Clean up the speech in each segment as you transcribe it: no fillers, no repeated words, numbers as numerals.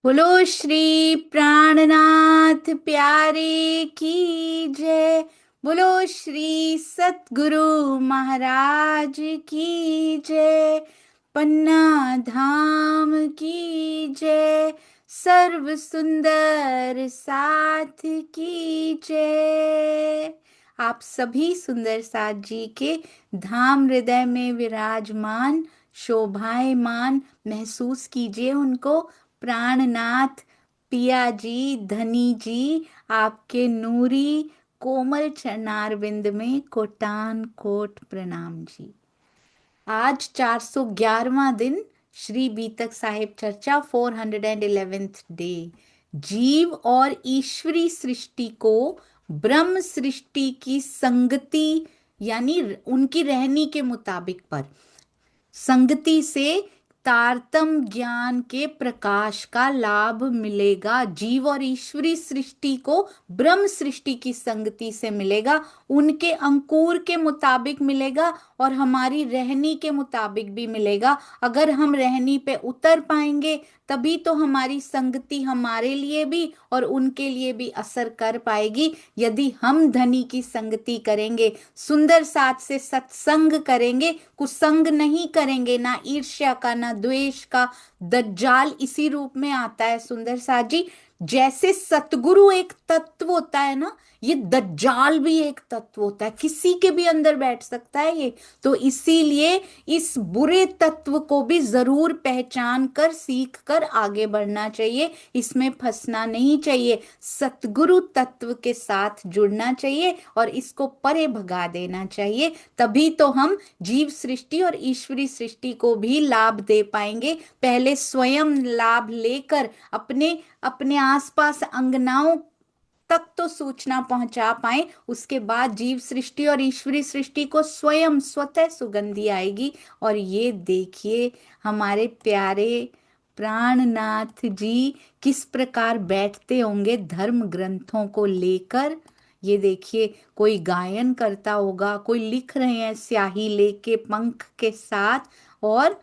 बोलो श्री प्राणनाथ प्यारे की जय। बोलो श्री सतगुरु महाराज की जय। पन्ना धाम की जय। सर्व सुंदर साथ की जय। आप सभी सुंदर साथ जी के धाम हृदय में विराजमान शोभायमान महसूस कीजिए उनको। प्राणनाथ पिया जी, धनी जी, आपके नूरी कोमल चरणारविंद में कोटान कोट प्रणाम जी। आज 411वां दिन श्री बीतक साहिब चर्चा 411th डे। जीव और ईश्वरी सृष्टि को ब्रह्म सृष्टि की संगति यानी उनकी रहनी के मुताबिक पर संगति से तारतम ज्ञान के प्रकाश का लाभ मिलेगा। जीव और ईश्वरी सृष्टि को ब्रह्म सृष्टि की संगति से मिलेगा, उनके अंकुर के मुताबिक मिलेगा और हमारी रहनी के मुताबिक भी मिलेगा। अगर हम रहनी पे उतर पाएंगे तभी तो हमारी संगति हमारे लिए भी और उनके लिए भी असर कर पाएगी। यदि हम धनी की संगति करेंगे, सुंदर साथ से सत्संग करेंगे, कुसंग नहीं करेंगे, ना ईर्ष्या का ना द्वेष का। दज्जाल इसी रूप में आता है सुंदर साथ जी। जैसे सतगुरु एक तत्व होता है ना, ये दज्जाल भी एक तत्व होता है, किसी के भी अंदर बैठ सकता है ये। तो इसीलिए इस बुरे तत्व को भी जरूर पहचान कर सीख कर आगे बढ़ना चाहिए, इसमें फंसना नहीं चाहिए। सतगुरु तत्व के साथ जुड़ना चाहिए और इसको परे भगा देना चाहिए। तभी तो हम जीव सृष्टि और ईश्वरी सृष्टि को भी लाभ दे पाएंगे। पहले स्वयं लाभ लेकर अपने अपने आसपास अंगनाओं तक तो सूचना पहुंचा पाए, उसके बाद जीव सृष्टि और ईश्वरी सृष्टि को स्वयं स्वतः सुगंधी आएगी। और ये देखिए हमारे प्यारे प्राणनाथ जी किस प्रकार बैठते होंगे धर्म ग्रंथों को लेकर। ये देखिए कोई गायन करता होगा, कोई लिख रहे हैं स्याही लेके पंख के साथ। और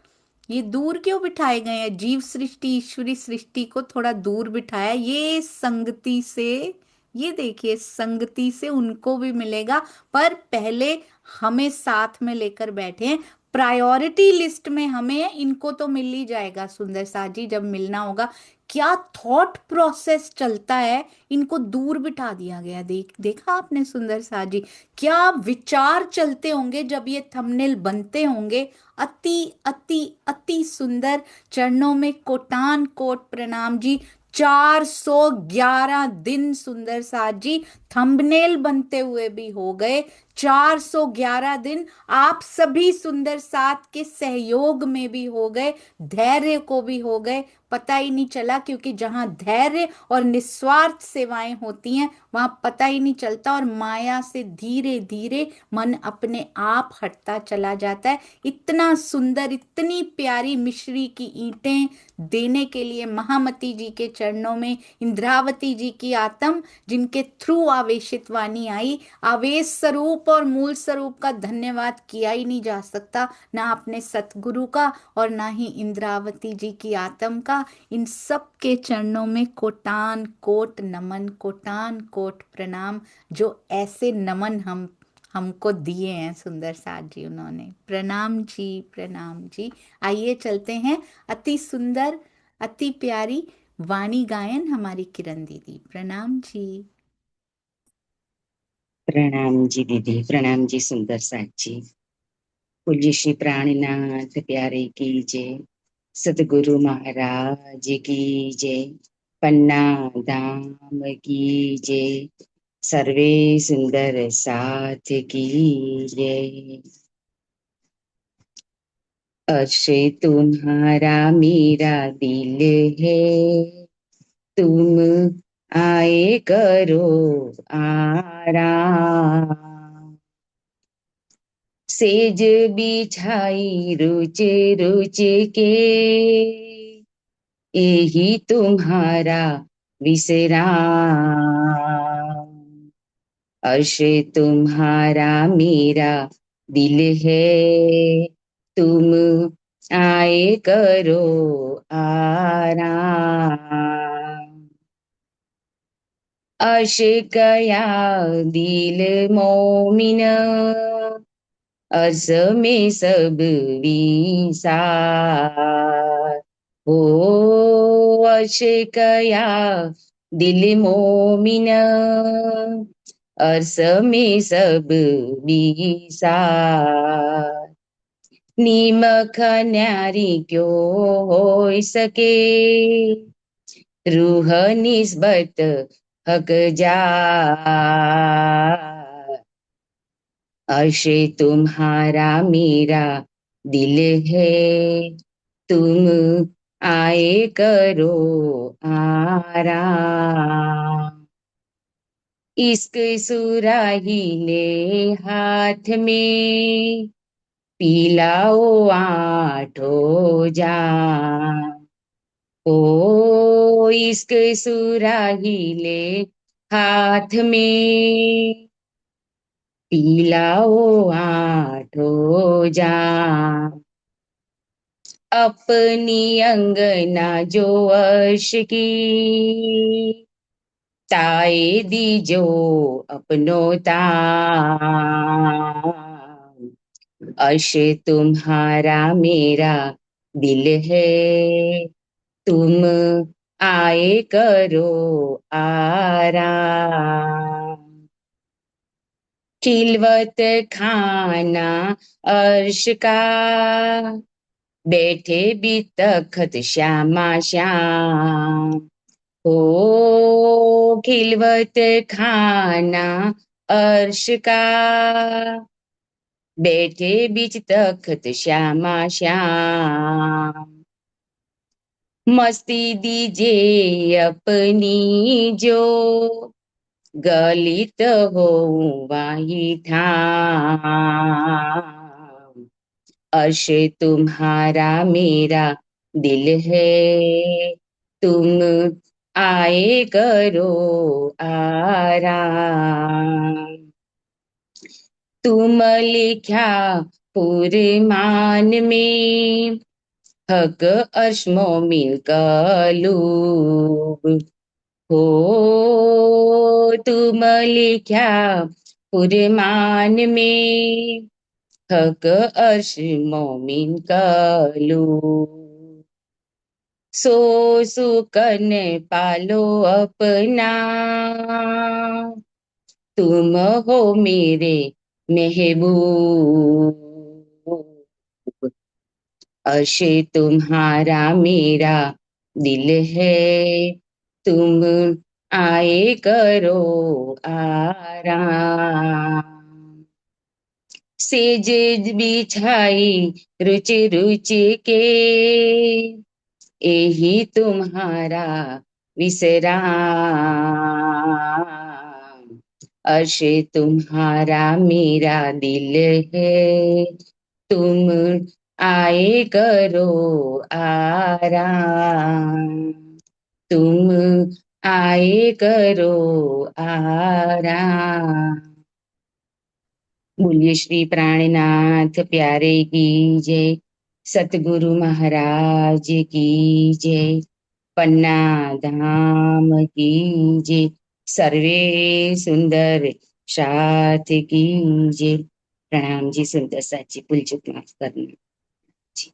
ये दूर क्यों बिठाए गए हैं? जीव सृष्टि ईश्वरी सृष्टि को थोड़ा दूर बिठाया, ये संगति से। ये देखिए संगति से उनको भी मिलेगा, पर पहले हमें साथ में लेकर बैठे हैं। प्रायोरिटी लिस्ट में हमें इनको तो मिल ही जाएगा सुंदर साथ जी जब मिलना होगा। क्या थॉट प्रोसेस चलता है, इनको दूर बिठा दिया गया। देखा आपने सुंदर साथ जी? क्या विचार चलते होंगे जब ये थंबनेल बनते होंगे। अति अति अति सुंदर। चरणों में कोटान कोट प्रणाम जी। 411 दिन सुंदर साथ जी थंबनेल बनते हुए भी हो गए। 411 दिन आप सभी सुंदर साथ के सहयोग में भी हो गए, धैर्य को भी हो गए, पता ही नहीं चला। क्योंकि जहां धैर्य और निस्वार्थ सेवाएं होती हैं वहां पता ही नहीं चलता और माया से धीरे धीरे मन अपने आप हटता चला जाता है। इतना सुंदर, इतनी प्यारी मिश्री की ईंटें देने के लिए महामती जी के चरणों में इंद्रावती जी की आत्म, जिनके थ्रू आवेशित वाणी आई, आवेश स्वरूप और मूल स्वरूप का धन्यवाद किया ही नहीं जा सकता, ना अपने सतगुरु का और ना ही इंद्रावती जी की आत्म का। इन सब के चरणों में कोटान कोट नमन, कोटान कोट प्रणाम। जो ऐसे नमन हमको दिए हैं सुंदर साथ जी, उन्होंने प्रणाम जी, प्रणाम जी। आइए चलते हैं अति सुंदर अति प्यारी वाणी गायन हमारी किरण दीदी। प्रणाम जी। प्रणाम जी दीदी, प्रणाम जी सुंदर साथ जी। पूज्य श्री प्राणनाथ प्यारे की जय। सतगुरु महाराज की जय। पन्ना धाम की जय। सर्वे सुंदर साथ की जय। अक्षय तुम्हारा मेरा दिल है, तुम आए करो आराम। सेज बिछाई रुच रुच के, यही तुम्हारा विश्राम। अर्श तुम्हारा मेरा दिल है, तुम आए करो आराम। अशकया दिल मोमिन, असमें सब विसार। हो अशकया दिल मोमिन, असमें सब विसार। निमख न्यारी क्यों हो सके, रूह निस्बत हक जा। अर्श तुम्हारा मेरा दिल है, तुम आए करो आराम। इश्क सुराही ले हाथ में, पिलाओ आठों जाम। ओ इश्क सुराही ले हाथ में, पिलाओ आठों जाम। अपनी अंगना जो अर्श की, ताए दीजो अपनो ताम। अर्श तुम्हारा मेरा दिल है, तुम आए करो आराम। खिलवत खाना अर्श का, बैठे भी तख्त श्यामा श्याम। हो खिलवत खाना अर्श का, बैठे बीच तख्त श्यामा श्याम। मस्ती दीजिए अपनी जो, गलित हो वाही ठाम। अर्श तुम्हारा मेरा दिल है, तुम आए करो आराम। तुम लिखा फुरमान में, हक अर्श मोमिन कलूब। हो तुम लिखा फुरमान में, हक अर्श मोमिन कलूब। सो सुकन पालो अपना, तुम हो मेरे महबूब। अर्श तुम्हारा मेरा दिल है, तुम आए करो आराम। सेज बिछाई रुचि रुचि के, यही तुम्हारा विश्राम। अर्श तुम्हारा मेरा दिल है, तुम आए करो आराम। तुम आए करो आराम। बोलिए श्री प्राणनाथ प्यारे की जय। सतगुरु महाराज की जय। पन्ना धाम की जय। सर्वे सुंदर साथ की जय। प्रणाम जी, सुंदर साथ जी, भूल चूक माफ करना जी।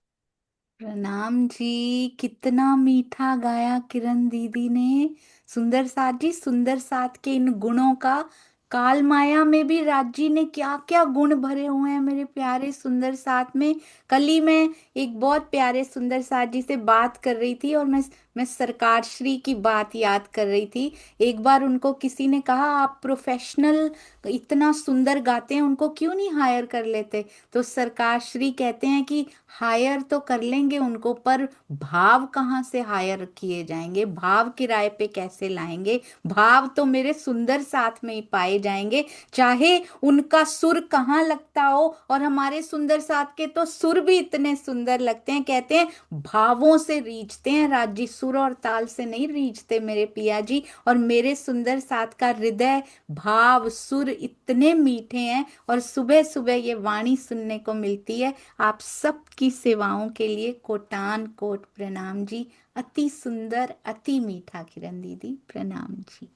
प्रणाम जी। कितना मीठा गाया किरण दीदी ने। सुंदर साथ जी, सुंदर साथ के इन गुणों का, काल माया में भी राज जी ने क्या क्या गुण भरे हुए हैं मेरे प्यारे सुंदर साथ में। कल ही मैं एक बहुत प्यारे सुंदर साथ जी से बात कर रही थी, और मैं सरकार श्री की बात याद कर रही थी। एक बार उनको किसी ने कहा, आप प्रोफेशनल इतना सुंदर गाते हैं, उनको क्यों नहीं हायर कर लेते? तो सरकार श्री कहते हैं कि हायर तो कर लेंगे उनको, पर भाव कहाँ से हायर किए जाएंगे? भाव किराए पे कैसे लाएंगे? भाव तो मेरे सुंदर साथ में ही पाए जाएंगे, चाहे उनका सुर कहाँ लगता हो। और हमारे सुंदर साथ के तो सुर भी इतने सुंदर लगते हैं, कहते हैं भावों से रीझते हैं राज जी, सुर और ताल से नहीं रीझते मेरे पिया जी। और मेरे सुंदर साथ का हृदय भाव सुर इतने मीठे हैं, और सुबह सुबह ये वाणी सुनने को मिलती है। आप सबकी सेवाओं के लिए कोटान कोट प्रणाम जी। अति सुंदर अति मीठा किरण दीदी, प्रणाम जी,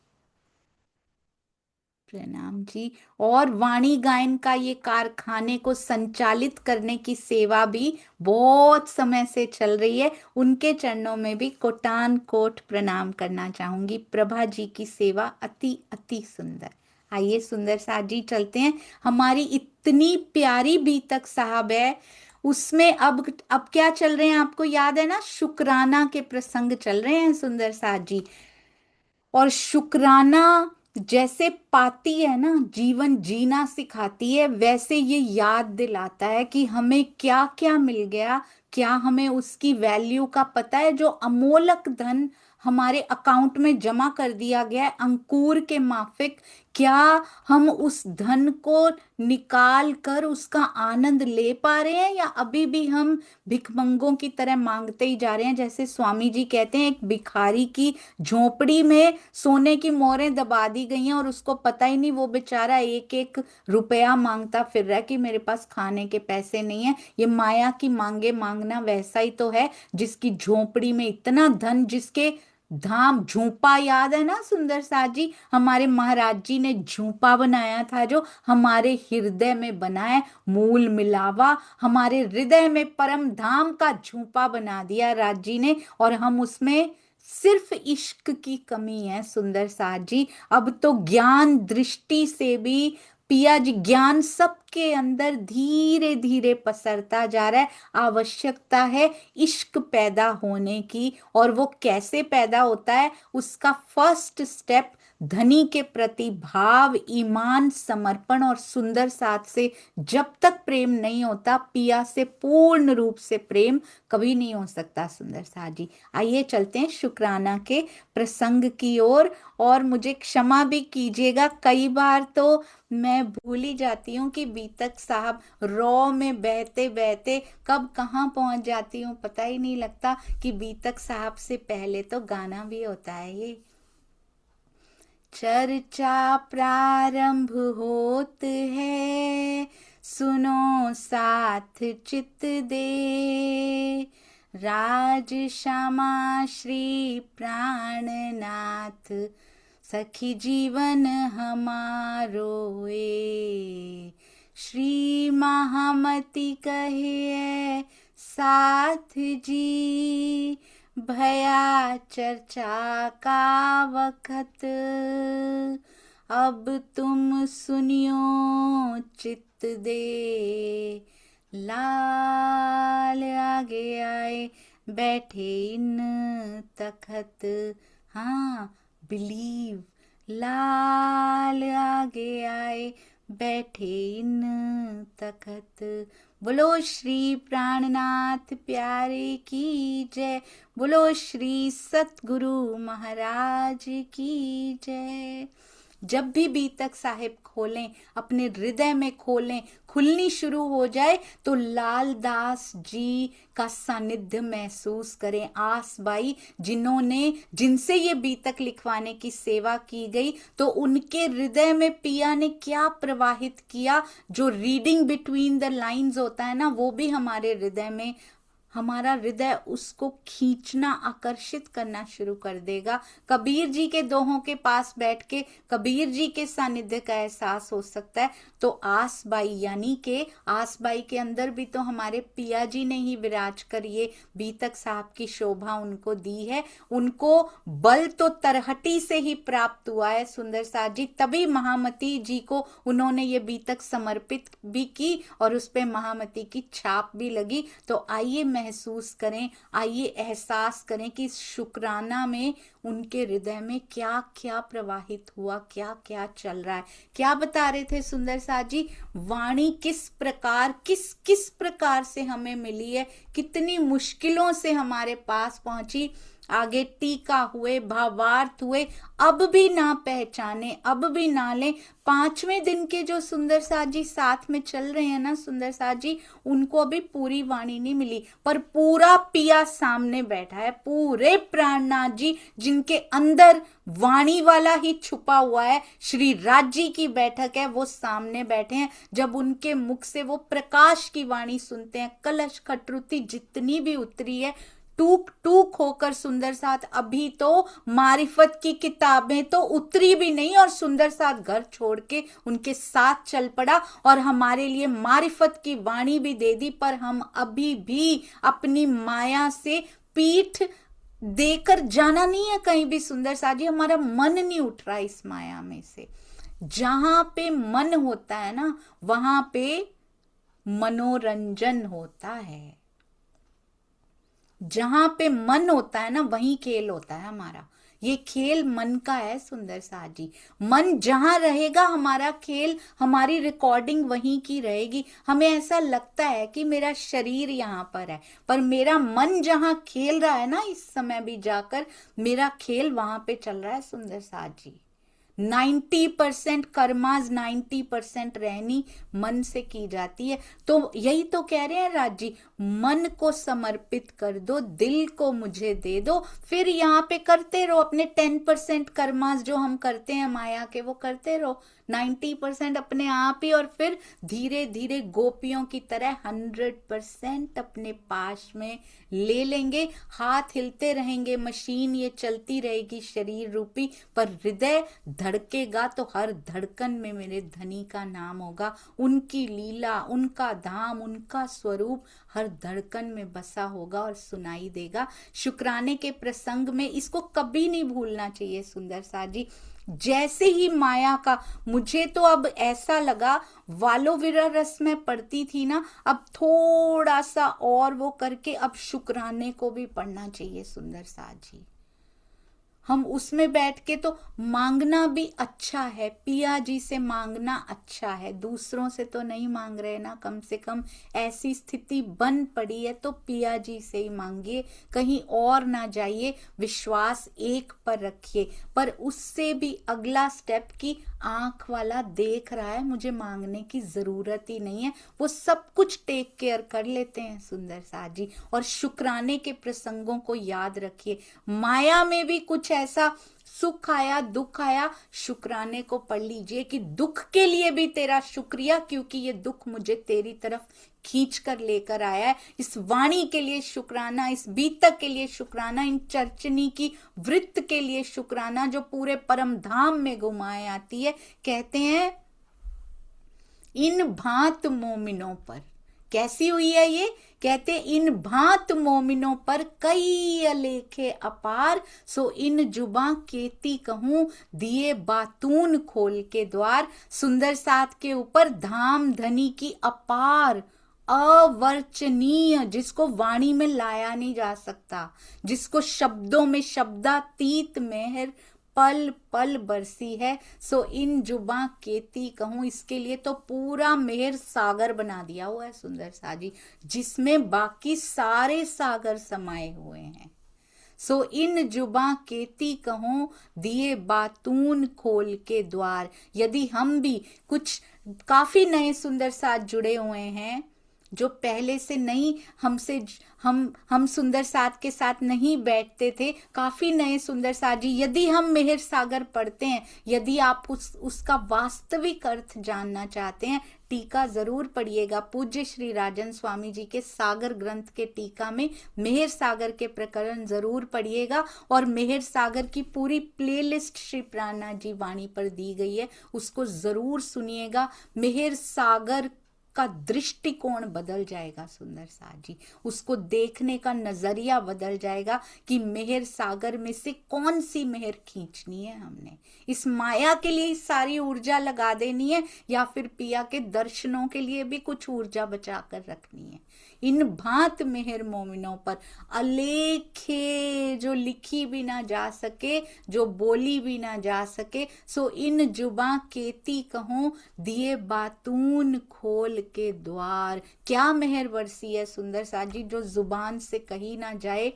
प्रणाम जी। और वाणी गायन का ये कारखाने को संचालित करने की सेवा भी बहुत समय से चल रही है, उनके चरणों में भी कोटान कोट प्रणाम करना चाहूंगी। प्रभा जी की सेवा अति अति सुंदर। आइए सुंदर साथ जी चलते हैं। हमारी इतनी प्यारी बीतक साहब है, उसमें अब क्या चल रहे हैं आपको याद है ना, शुक्राना के प्रसंग चल रहे हैं सुंदर साथ जी। और शुक्राना जैसे पाती है ना, जीवन जीना सिखाती है, वैसे ये याद दिलाता है कि हमें क्या क्या मिल गया, क्या हमें उसकी वैल्यू का पता है। जो अमोलक धन हमारे अकाउंट में जमा कर दिया गया है अंकुर के माफिक, क्या हम उस धन को निकाल कर उसका आनंद ले पा रहे हैं, या अभी भी हम भिखमंगों की तरह मांगते ही जा रहे हैं। जैसे स्वामी जी कहते हैं, एक भिखारी की झोपड़ी में सोने की मोहरें दबा दी गई हैं, और उसको पता ही नहीं, वो बेचारा एक एक रुपया मांगता फिर रहा है कि मेरे पास खाने के पैसे नहीं है। ये माया की मांगे मांगना वैसा ही तो है, जिसकी झोपड़ी में इतना धन, जिसके धाम झूपा याद है ना सुंदर साथ जी, हमारे महाराज जी ने झूपा बनाया था जो हमारे हृदय में बना है। मूल मिलावा हमारे हृदय में परम धाम का झूपा बना दिया राज जी ने, और हम उसमें सिर्फ इश्क की कमी है सुंदर साथ जी। अब तो ज्ञान दृष्टि से भी पिया जी, ज्ञान सबके अंदर धीरे धीरे पसरता जा रहा है। आवश्यकता है इश्क पैदा होने की, और वो कैसे पैदा होता है, उसका फर्स्ट स्टेप धनी के प्रति भाव, ईमान, समर्पण और सुंदर साथ से जब तक प्रेम नहीं होता, पिया से पूर्ण रूप से प्रेम कभी नहीं हो सकता सुंदर साथ जी। आइए चलते हैं शुक्राना के प्रसंग की ओर। और मुझे क्षमा भी कीजिएगा, कई बार तो मैं भूल ही जाती हूँ कि बीतक साहब रॉ में बहते बहते कब कहाँ पहुंच जाती हूँ पता ही नहीं लगता, कि बीतक साहब से पहले तो गाना भी होता है ये। चर्चा प्रारंभ होत है, सुनो साथ चित दे, राज श्यामा श्री प्राणनाथ, सखी जीवन हमारो ए। श्री महामती कहे साथ जी, भया चर्चा का वक्त, अब तुम सुनियो चित्त दे। लाल आगे आए बैठे इन तखत, हाँ बिलीव, लाल आगे आए बैठे इन तखत। बोलो श्री प्राणनाथ प्यारे की जय, बोलो श्री सतगुरु महाराज की जय। जब भी बीतक साहिब खोलें, अपने हृदय में खोलें, खुलनी शुरू हो जाए, तो लाल दास जी का सानिध्य महसूस करें। आस बाई जिन्होंने, जिनसे ये बीतक लिखवाने की सेवा की गई, तो उनके हृदय में पिया ने क्या प्रवाहित किया, जो रीडिंग बिटवीन द लाइंस होता है ना, वो भी हमारे हृदय में, हमारा हृदय उसको खींचना, आकर्षित करना शुरू कर देगा। कबीर जी के दोहों के पास बैठ के कबीर जी के सानिध्य का एहसास हो सकता है। तो आसबाई, यानी के आसबाई के अंदर भी तो हमारे पिया जी ने ही विराज कर ये बीतक साहब की शोभा उनको दी है। उनको बल तो तरहटी से ही प्राप्त हुआ है सुंदर साथ जी, तभी महामती जी को उन्होंने ये बीतक समर्पित भी की, और उस पे महामती की छाप भी लगी। तो आइए महसूस करें, आइए एहसास करें कि शुक्राना में उनके हृदय में क्या क्या प्रवाहित हुआ, क्या क्या चल रहा है। क्या बता रहे थे सुंदर साथ जी, वाणी किस प्रकार, किस किस प्रकार से हमें मिली है, कितनी मुश्किलों से हमारे पास पहुंची। आगे टीका हुए, भावार्थ हुए, अब भी ना पहचाने, अब भी ना ले। 5वें दिन के जो सुंदर साथ जी साथ में चल रहे हैं ना सुंदर साथ जी, उनको अभी पूरी वाणी नहीं मिली, पर पूरा पिया सामने बैठा है, पूरे प्राणनाथ जी जिनके अंदर वाणी वाला ही छुपा हुआ है, श्री राज जी की बैठक है, वो सामने बैठे हैं। जब उनके मुख से वो प्रकाश की वाणी सुनते हैं, कलश खटरुति जितनी भी उतरी है, टूक टूक होकर सुंदर साथ, अभी तो मारिफत की किताबें तो उतरी भी नहीं और सुंदर साथ घर छोड़ के उनके साथ चल पड़ा और हमारे लिए मारिफत की वाणी भी दे दी। पर हम अभी भी अपनी माया से पीठ देकर जाना नहीं है कहीं भी सुंदर साथ जी, हमारा मन नहीं उठ रहा इस माया में से। जहां पे मन होता है ना, वहां पे मनोरंजन होता है। जहां पे मन होता है ना, वहीं खेल होता है हमारा। ये खेल मन का है सुंदर साथ जी। मन जहां रहेगा, हमारा खेल, हमारी रिकॉर्डिंग वहीं की रहेगी। हमें ऐसा लगता है कि मेरा शरीर यहां पर है, पर मेरा मन जहां खेल रहा है ना, इस समय भी जाकर मेरा खेल वहां पे चल रहा है सुंदर साथ जी। 90% कर्माज, 90% रहनी मन से की जाती है। तो यही तो कह रहे हैं राज जी, मन को समर्पित कर दो, दिल को मुझे दे दो, फिर यहाँ पे करते रहो अपने 10% कर्मास जो हम करते हैं माया के, वो करते रहो 90% अपने आप ही, और फिर धीरे धीरे गोपियों की तरह 100% अपने पास में ले लेंगे। हाथ हिलते रहेंगे, मशीन ये चलती रहेगी शरीर रूपी, पर हृदय धड़केगा तो हर धड़कन में मेरे धनी का नाम होगा। उनकी लीला, उनका धाम, उनका स्वरूप हर धड़कन में बसा होगा और सुनाई देगा। शुक्राने के प्रसंग में इसको कभी नहीं भूलना चाहिए सुंदर साथ जी। जैसे ही माया का, मुझे तो अब ऐसा लगा, वालोविरा रस में पढ़ती थी ना, अब थोड़ा सा और वो करके अब शुक्राने को भी पढ़ना चाहिए सुंदर साथ जी। हम उसमें बैठ के तो मांगना भी अच्छा है, पिया जी से मांगना अच्छा है, दूसरों से तो नहीं मांग रहे ना। कम से कम ऐसी स्थिति बन पड़ी है तो पिया जी से ही मांगिए, कहीं और ना जाइए, विश्वास एक पर रखिए। पर उससे भी अगला स्टेप की आंख वाला देख रहा है, मुझे मांगने की जरूरत ही नहीं है, वो सब कुछ टेक केयर कर लेते हैं सुंदर साथ जी। और शुक्राने के प्रसंगों को याद रखिए। माया में भी कुछ ऐसा सुख आया, दुख आया, शुक्राने को पढ़ लीजिए कि दुख के लिए भी तेरा शुक्रिया, क्योंकि ये दुख मुझे तेरी तरफ खींच कर लेकर आया है। इस वाणी के लिए शुक्राना, इस बीतक के लिए शुक्राना, इन चर्चनी की वृत्त के लिए शुक्राना जो पूरे परम धाम में घुमाए आती है। कहते हैं इन भांत मोमिनों पर, कैसी हुई है ये? कहते इन भांत मोमिनों पर कई अलेखे अपार, सो इन जुबां केती कहूं दिए बातून खोल के द्वार। सुंदर साथ के ऊपर धाम धनी की अपार, अवर्चनीय, जिसको वाणी में लाया नहीं जा सकता, जिसको शब्दों में शब्दातीत मेहर पल पल बरसी है, सो इन जुबां केती कहूं, इसके लिए तो पूरा मेहर सागर बना दिया हुआ है सुंदर साथ जी, जिसमें बाकी सारे सागर समाये हुए हैं। सो इन जुबां केती कहूं दिए बातून खोल के द्वार। यदि हम भी कुछ, काफी नए सुंदर साथ जुड़े हुए हैं जो पहले से नहीं, हमसे हम सुंदर साथ के साथ नहीं बैठते थे, काफी नए सुंदर साथ जी, यदि हम मेहर सागर पढ़ते हैं, यदि आप उसका वास्तविक अर्थ जानना चाहते हैं, टीका जरूर पढ़िएगा। पूज्य श्री राजन स्वामी जी के सागर ग्रंथ के टीका में मेहर सागर के प्रकरण जरूर पढ़िएगा, और मेहर सागर की पूरी प्लेलिस्ट श्री प्राणनाथ जी वाणी पर दी गई है, उसको जरूर सुनिएगा। मेहर सागर का दृष्टिकोण बदल जाएगा सुंदर साथ जी, उसको देखने का नजरिया बदल जाएगा कि मेहर सागर में से कौन सी मेहर खींचनी है हमने, इस माया के लिए सारी ऊर्जा लगा देनी है या फिर पिया के दर्शनों के लिए भी कुछ ऊर्जा बचा कर रखनी है। इन भांत मेहर मोमिनों पर अलेखे, जो लिखी भी ना जा सके, जो बोली भी ना जा सके, सो इन जुबां केती कहूं दिए बातून खोल के द्वार। क्या मेहर बरसी है सुंदर साथ जी, जो जुबान से कही ना जाए,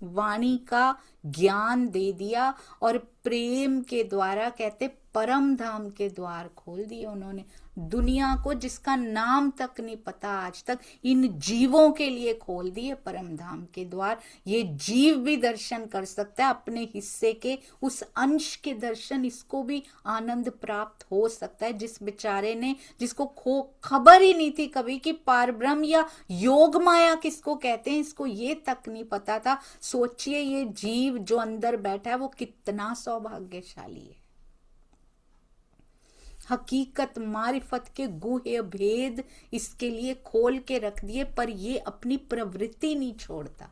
वाणी का ज्ञान दे दिया और प्रेम के द्वारा कहते परम धाम के द्वार खोल दिए उन्होंने दुनिया को, जिसका नाम तक नहीं पता आज तक, इन जीवों के लिए खोल दिए परम धाम के द्वार। ये जीव भी दर्शन कर सकता है अपने हिस्से के उस अंश के दर्शन, इसको भी आनंद प्राप्त हो सकता है। जिस बेचारे ने, जिसको खबर ही नहीं थी कभी कि पारब्रह्म या योग माया किसको कहते हैं, इसको ये तक नहीं पता था। सोचिए ये जीव जो अंदर बैठा है वो कितना सौभाग्यशाली है। हकीकत मारिफत के गुह्य भेद इसके लिए खोल के रख दिए, पर ये अपनी प्रवृत्ति नहीं छोड़ता,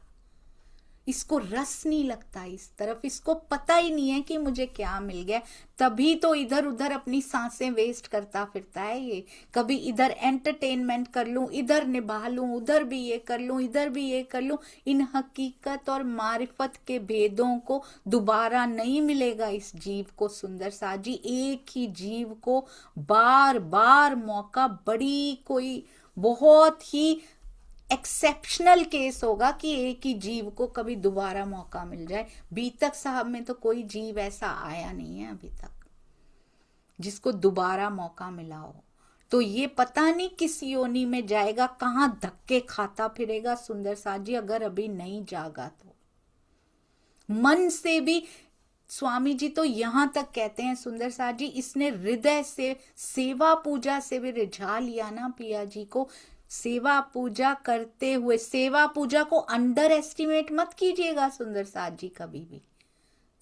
इसको रस नहीं लगता इस तरफ, इसको पता ही नहीं है कि मुझे क्या मिल गया। तभी तो इधर उधर अपनी सांसें वेस्ट करता फिरता है ये। कभी इधर एंटरटेनमेंट कर लूं, इधर निभा लूं, उधर भी ये कर लूं, इधर भी ये कर लूं। इन हकीकत और मारिफत के भेदों को दोबारा नहीं मिलेगा इस जीव को। सुंदर साथ जी, एक ही जीव को बार बार मौका, बड़ी कोई बहुत ही एक्सेप्शनल केस होगा कि एक ही जीव को कभी दोबारा मौका मिल जाए। बीतक साहब में तो कोई जीव ऐसा आया नहीं है अभी तक जिसको दोबारा मौका मिला हो। तो ये पता नहीं किस योनि में जाएगा, कहां धक्के खाता फिरेगा सुंदर साथ जी, अगर अभी नहीं जागा तो। मन से भी स्वामी जी तो यहां तक कहते हैं सुंदर साथ जी, इसने हृदय से सेवा पूजा से भी रिझा लिया ना पिया जी को। सेवा पूजा करते हुए, सेवा पूजा को अंडर एस्टिमेट मत कीजिएगा सुंदर साथ जी कभी भी।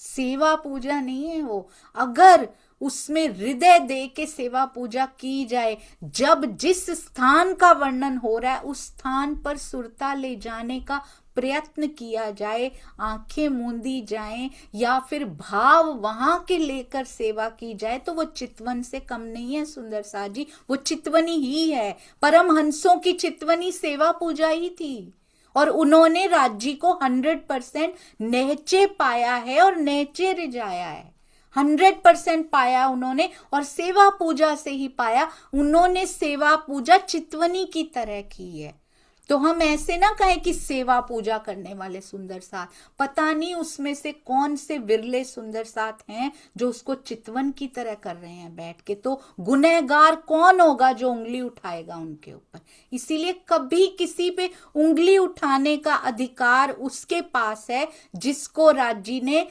सेवा पूजा नहीं है वो, अगर उसमें हृदय दे के सेवा पूजा की जाए, जब जिस स्थान का वर्णन हो रहा है उस स्थान पर सुरता ले जाने का प्रयत्न किया जाए, आंखें मूंदी जाएं या फिर भाव वहां के लेकर सेवा की जाए, तो वो चितवन से कम नहीं है सुंदर साथ जी, वो चितवनी ही है। परमहंसों की चितवनी सेवा पूजा ही थी और उन्होंने राज्य को 100% नेचे पाया है और नेचे रिझाया है। 100% पाया उन्होंने और सेवा पूजा से ही पाया। उन्होंने सेवा पूजा चितवनी की तरह की है। तो हम ऐसे ना कहें कि सेवा पूजा करने वाले सुंदर साथ, पता नहीं उसमें से कौन से विरले सुंदर साथ हैं जो उसको चितवन की तरह कर रहे हैं बैठ के। तो गुनहगार कौन होगा जो उंगली उठाएगा उनके ऊपर। इसीलिए कभी किसी पे उंगली उठाने का अधिकार उसके पास है जिसको राज्य ने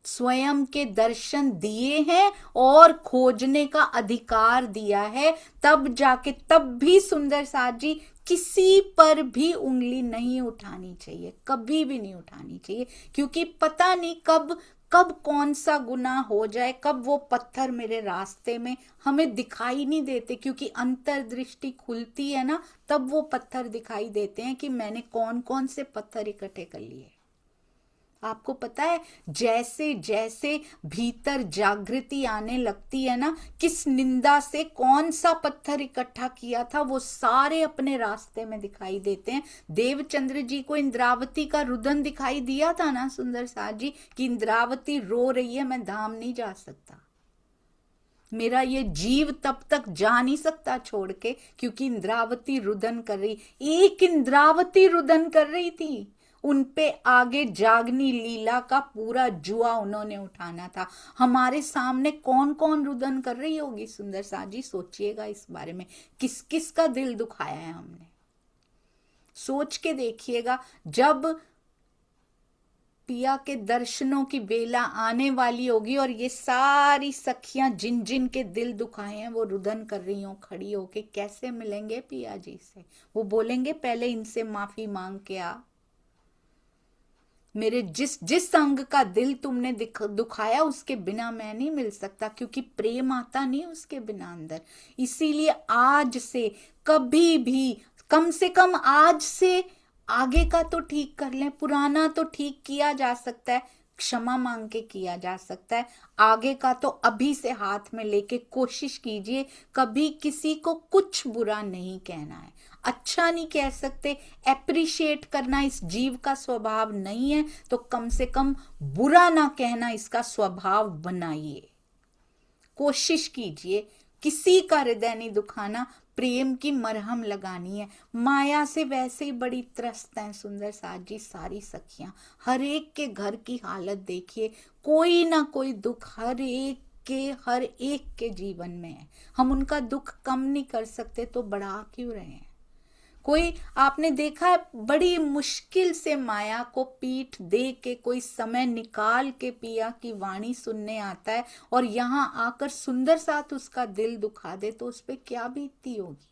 स्वयं के दर्शन दिए हैं और खोजने का अधिकार दिया है। तब जाके, तब भी सुंदर साथ जी किसी पर भी उंगली नहीं उठानी चाहिए, कभी भी नहीं उठानी चाहिए, क्योंकि पता नहीं कब कब कौन सा गुनाह हो जाए, कब वो पत्थर मेरे रास्ते में हमें दिखाई नहीं देते, क्योंकि अंतर्दृष्टि खुलती है ना, तब वो पत्थर दिखाई देते हैं कि मैंने कौन कौन से पत्थर इकट्ठे कर लिए। आपको पता है जैसे जैसे भीतर जागृति आने लगती है ना, किस निंदा से कौन सा पत्थर इकट्ठा किया था वो सारे अपने रास्ते में दिखाई देते हैं। देवचंद्र जी को इंद्रावती का रुदन दिखाई दिया था ना सुंदर साथ जी, कि इंद्रावती रो रही है, मैं धाम नहीं जा सकता, मेरा ये जीव तब तक जा नहीं सकता छोड़ के, क्योंकि इंद्रावती रुदन कर रही। एक इंद्रावती रुदन कर रही थी, उनपे आगे जागनी लीला का पूरा जुआ उन्होंने उठाना था। हमारे सामने कौन कौन रुदन कर रही होगी सुंदर साथ जी, सोचिएगा इस बारे में, किस किस का दिल दुखाया है हमने, सोच के देखिएगा। जब पिया के दर्शनों की बेला आने वाली होगी और ये सारी सखियां जिन जिन के दिल दुखाए हैं वो रुदन कर रही हो खड़ी होके, कैसे मिलेंगे पिया जी से? वो बोलेंगे पहले इनसे माफी मांग के आ, मेरे जिस अंग का दिल तुमने दुखाया उसके बिना मैं नहीं मिल सकता, क्योंकि प्रेम आता नहीं उसके बिना अंदर। इसीलिए आज से कभी भी, कम से कम आज से आगे का तो ठीक कर लें, पुराना तो ठीक किया जा सकता है, क्षमा मांग के किया जा सकता है, आगे का तो अभी से हाथ में लेके कोशिश कीजिए कभी किसी को कुछ बुरा नहीं कहना है, अच्छा नहीं कह सकते, एप्रिशिएट करना इस जीव का स्वभाव नहीं है, तो कम से कम बुरा ना कहना इसका स्वभाव बनाइए, कोशिश कीजिए, किसी का हृदय नहीं दुखाना, प्रेम की मरहम लगानी है। माया से वैसे ही बड़ी त्रस्त हैं सुंदर साथ जी सारी सखियां। हर एक के घर की हालत देखिए, कोई ना कोई दुख हर एक के जीवन में है। हम उनका दुख कम नहीं कर सकते तो बढ़ा क्यों रहे हैं। कोई आपने देखा है बड़ी मुश्किल से माया को पीठ दे के कोई समय निकाल के पिया की वाणी सुनने आता है, और यहां आकर सुंदर साथ उसका दिल दुखा दे तो उस पर क्या बीतती होगी।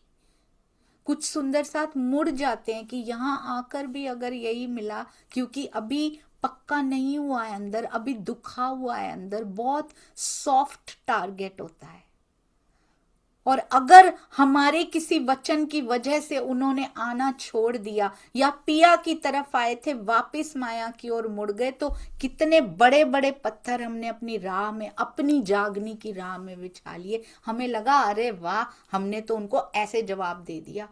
कुछ सुंदर साथ मुड़ जाते हैं कि यहां आकर भी अगर यही मिला, क्योंकि अभी पक्का नहीं हुआ है अंदर, अभी दुखा हुआ है अंदर, बहुत सॉफ्ट टारगेट होता है। और अगर हमारे किसी वचन की वजह से उन्होंने आना छोड़ दिया या पिया की तरफ आए थे वापस माया की ओर मुड़ गए, तो कितने बड़े बड़े पत्थर हमने अपनी राह में, अपनी जागनी की राह में बिछा लिए। हमें लगा अरे वाह, हमने तो उनको ऐसे जवाब दे दिया।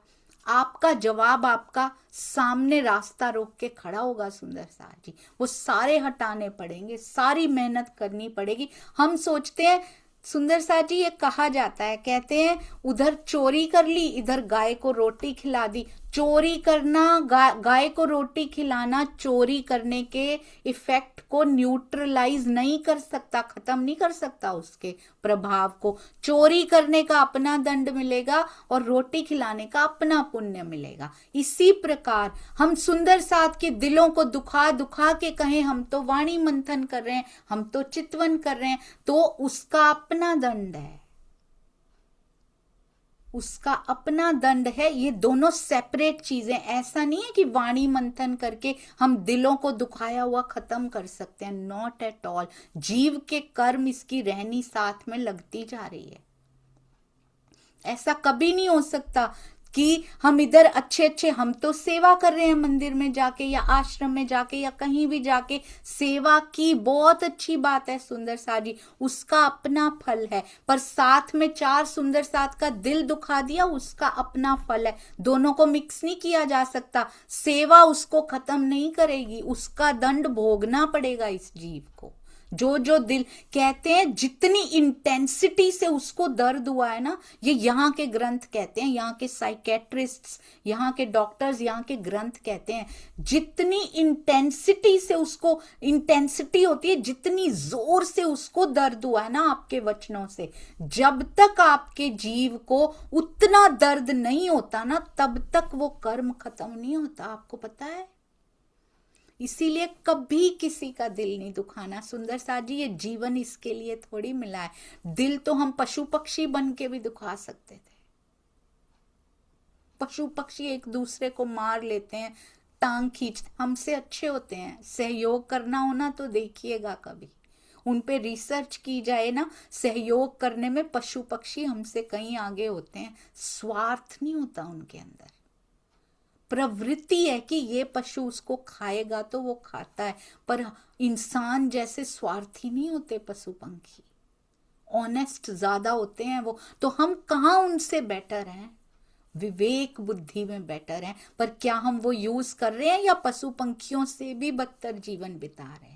आपका जवाब आपका सामने रास्ता रोक के खड़ा होगा सुंदर साथ जी, वो सारे हटाने पड़ेंगे, सारी मेहनत करनी पड़ेगी। हम सोचते हैं सुंदर साथ जी, ये कहा जाता है, कहते हैं उधर चोरी कर ली इधर गाय को रोटी खिला दी। चोरी करना, गाय को रोटी खिलाना चोरी करने के इफेक्ट को न्यूट्रलाइज नहीं कर सकता, खत्म नहीं कर सकता उसके प्रभाव को। चोरी करने का अपना दंड मिलेगा और रोटी खिलाने का अपना पुण्य मिलेगा। इसी प्रकार हम सुंदर साथ के दिलों को दुखा दुखा के कहें हम तो वाणी मंथन कर रहे हैं, हम तो चितवन कर रहे हैं, तो उसका अपना दंड है, उसका अपना दंड है। ये दोनों सेपरेट चीजें। ऐसा नहीं है कि वाणी मंथन करके हम दिलों को दुखाया हुआ खत्म कर सकते हैं, नॉट एट ऑल। जीव के कर्म इसकी रहनी साथ में लगती जा रही है। ऐसा कभी नहीं हो सकता कि हम इधर अच्छे अच्छे, हम तो सेवा कर रहे हैं मंदिर में जाके या आश्रम में जाके या कहीं भी जाके, सेवा की बहुत अच्छी बात है सुंदर साथ जी, उसका अपना फल है। पर साथ में चार सुंदर साथ का दिल दुखा दिया, उसका अपना फल है। दोनों को मिक्स नहीं किया जा सकता। सेवा उसको खत्म नहीं करेगी, उसका दंड भोगना पड़ेगा इस जीव को। जो जो दिल, कहते हैं जितनी इंटेंसिटी से उसको दर्द हुआ है ना, ये यहाँ के ग्रंथ कहते हैं, यहाँ के साइकेट्रिस्ट्स, यहाँ के डॉक्टर्स, यहाँ के ग्रंथ कहते हैं, जितनी इंटेंसिटी से उसको, इंटेंसिटी होती है जितनी जोर से उसको दर्द हुआ है ना आपके वचनों से, जब तक आपके जीव को उतना दर्द नहीं होता ना, तब तक वो कर्म खत्म नहीं होता। आपको पता है, इसीलिए कभी किसी का दिल नहीं दुखाना सुंदर साथ जी। ये जीवन इसके लिए थोड़ी मिला है। दिल तो हम पशु पक्षी बन के भी दुखा सकते थे। पशु पक्षी एक दूसरे को मार लेते हैं, टांग खींचते, हमसे अच्छे होते हैं। सहयोग करना हो ना तो देखिएगा कभी, उन पे रिसर्च की जाए ना, सहयोग करने में पशु पक्षी हमसे कहीं आगे होते हैं। स्वार्थ नहीं होता उनके अंदर, प्रवृत्ति है कि ये पशु उसको खाएगा तो वो खाता है, पर इंसान जैसे स्वार्थी नहीं होते पशु पंखी, ऑनेस्ट ज्यादा होते हैं वो। तो हम कहाँ उनसे बेटर हैं, विवेक बुद्धि में बेटर हैं, पर क्या हम वो यूज कर रहे हैं या पशु पंखियों से भी बदतर जीवन बिता रहे हैं।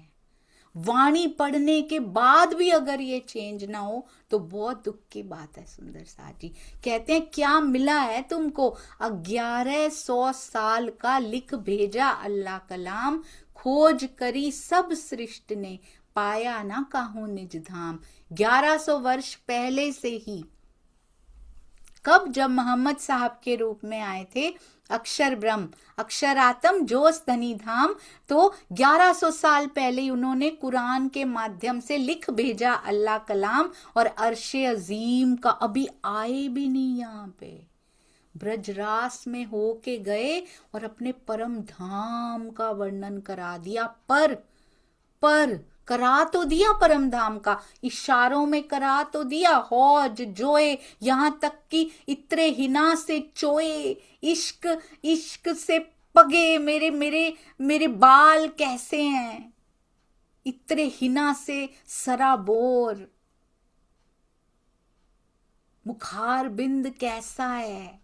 वाणी पढ़ने के बाद भी अगर ये चेंज ना हो तो बहुत दुख की बात है सुंदर साथ जी। कहते हैं क्या मिला है तुमको, 1100 साल का लिख भेजा अल्लाह कलाम, खोज करी सब सृष्टि ने, पाया ना काहू निज धाम। 1100 वर्ष पहले से ही, कब, जब मोहम्मद साहब के रूप में आए थे, अक्षर ब्रह्म अक्षरात्म जोस धनी धाम, तो 1100 साल पहले ही उन्होंने कुरान के माध्यम से लिख भेजा अल्लाह कलाम, और अर्शे अजीम का अभी आए भी नहीं यहाँ पे, ब्रजरास में होके गए और अपने परम धाम का वर्णन करा दिया। पर करा तो दिया परम धाम का, इशारों में करा तो दिया, हौज जोए, यहां तक कि इतरे हिना से चोए, इश्क इश्क से पगे, मेरे मेरे मेरे बाल कैसे हैं, इतरे हिना से सराबोर, मुखार बिंद कैसा है,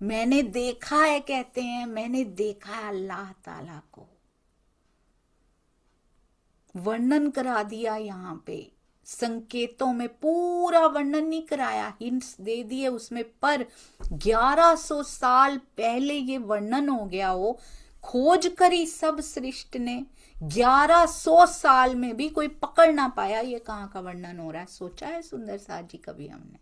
मैंने देखा है, कहते हैं मैंने देखा है अल्लाह ताला को, वर्णन करा दिया यहाँ पे संकेतों में पूरा वर्णन नहीं कराया, हिंट्स दे दिए उसमें, पर 1100 साल पहले ये वर्णन हो गया हो, खोज करी सब सृष्टि ने, 1100 साल में भी कोई पकड़ ना पाया ये कहाँ का वर्णन हो रहा है। सोचा है सुंदर साथ जी कभी हमने?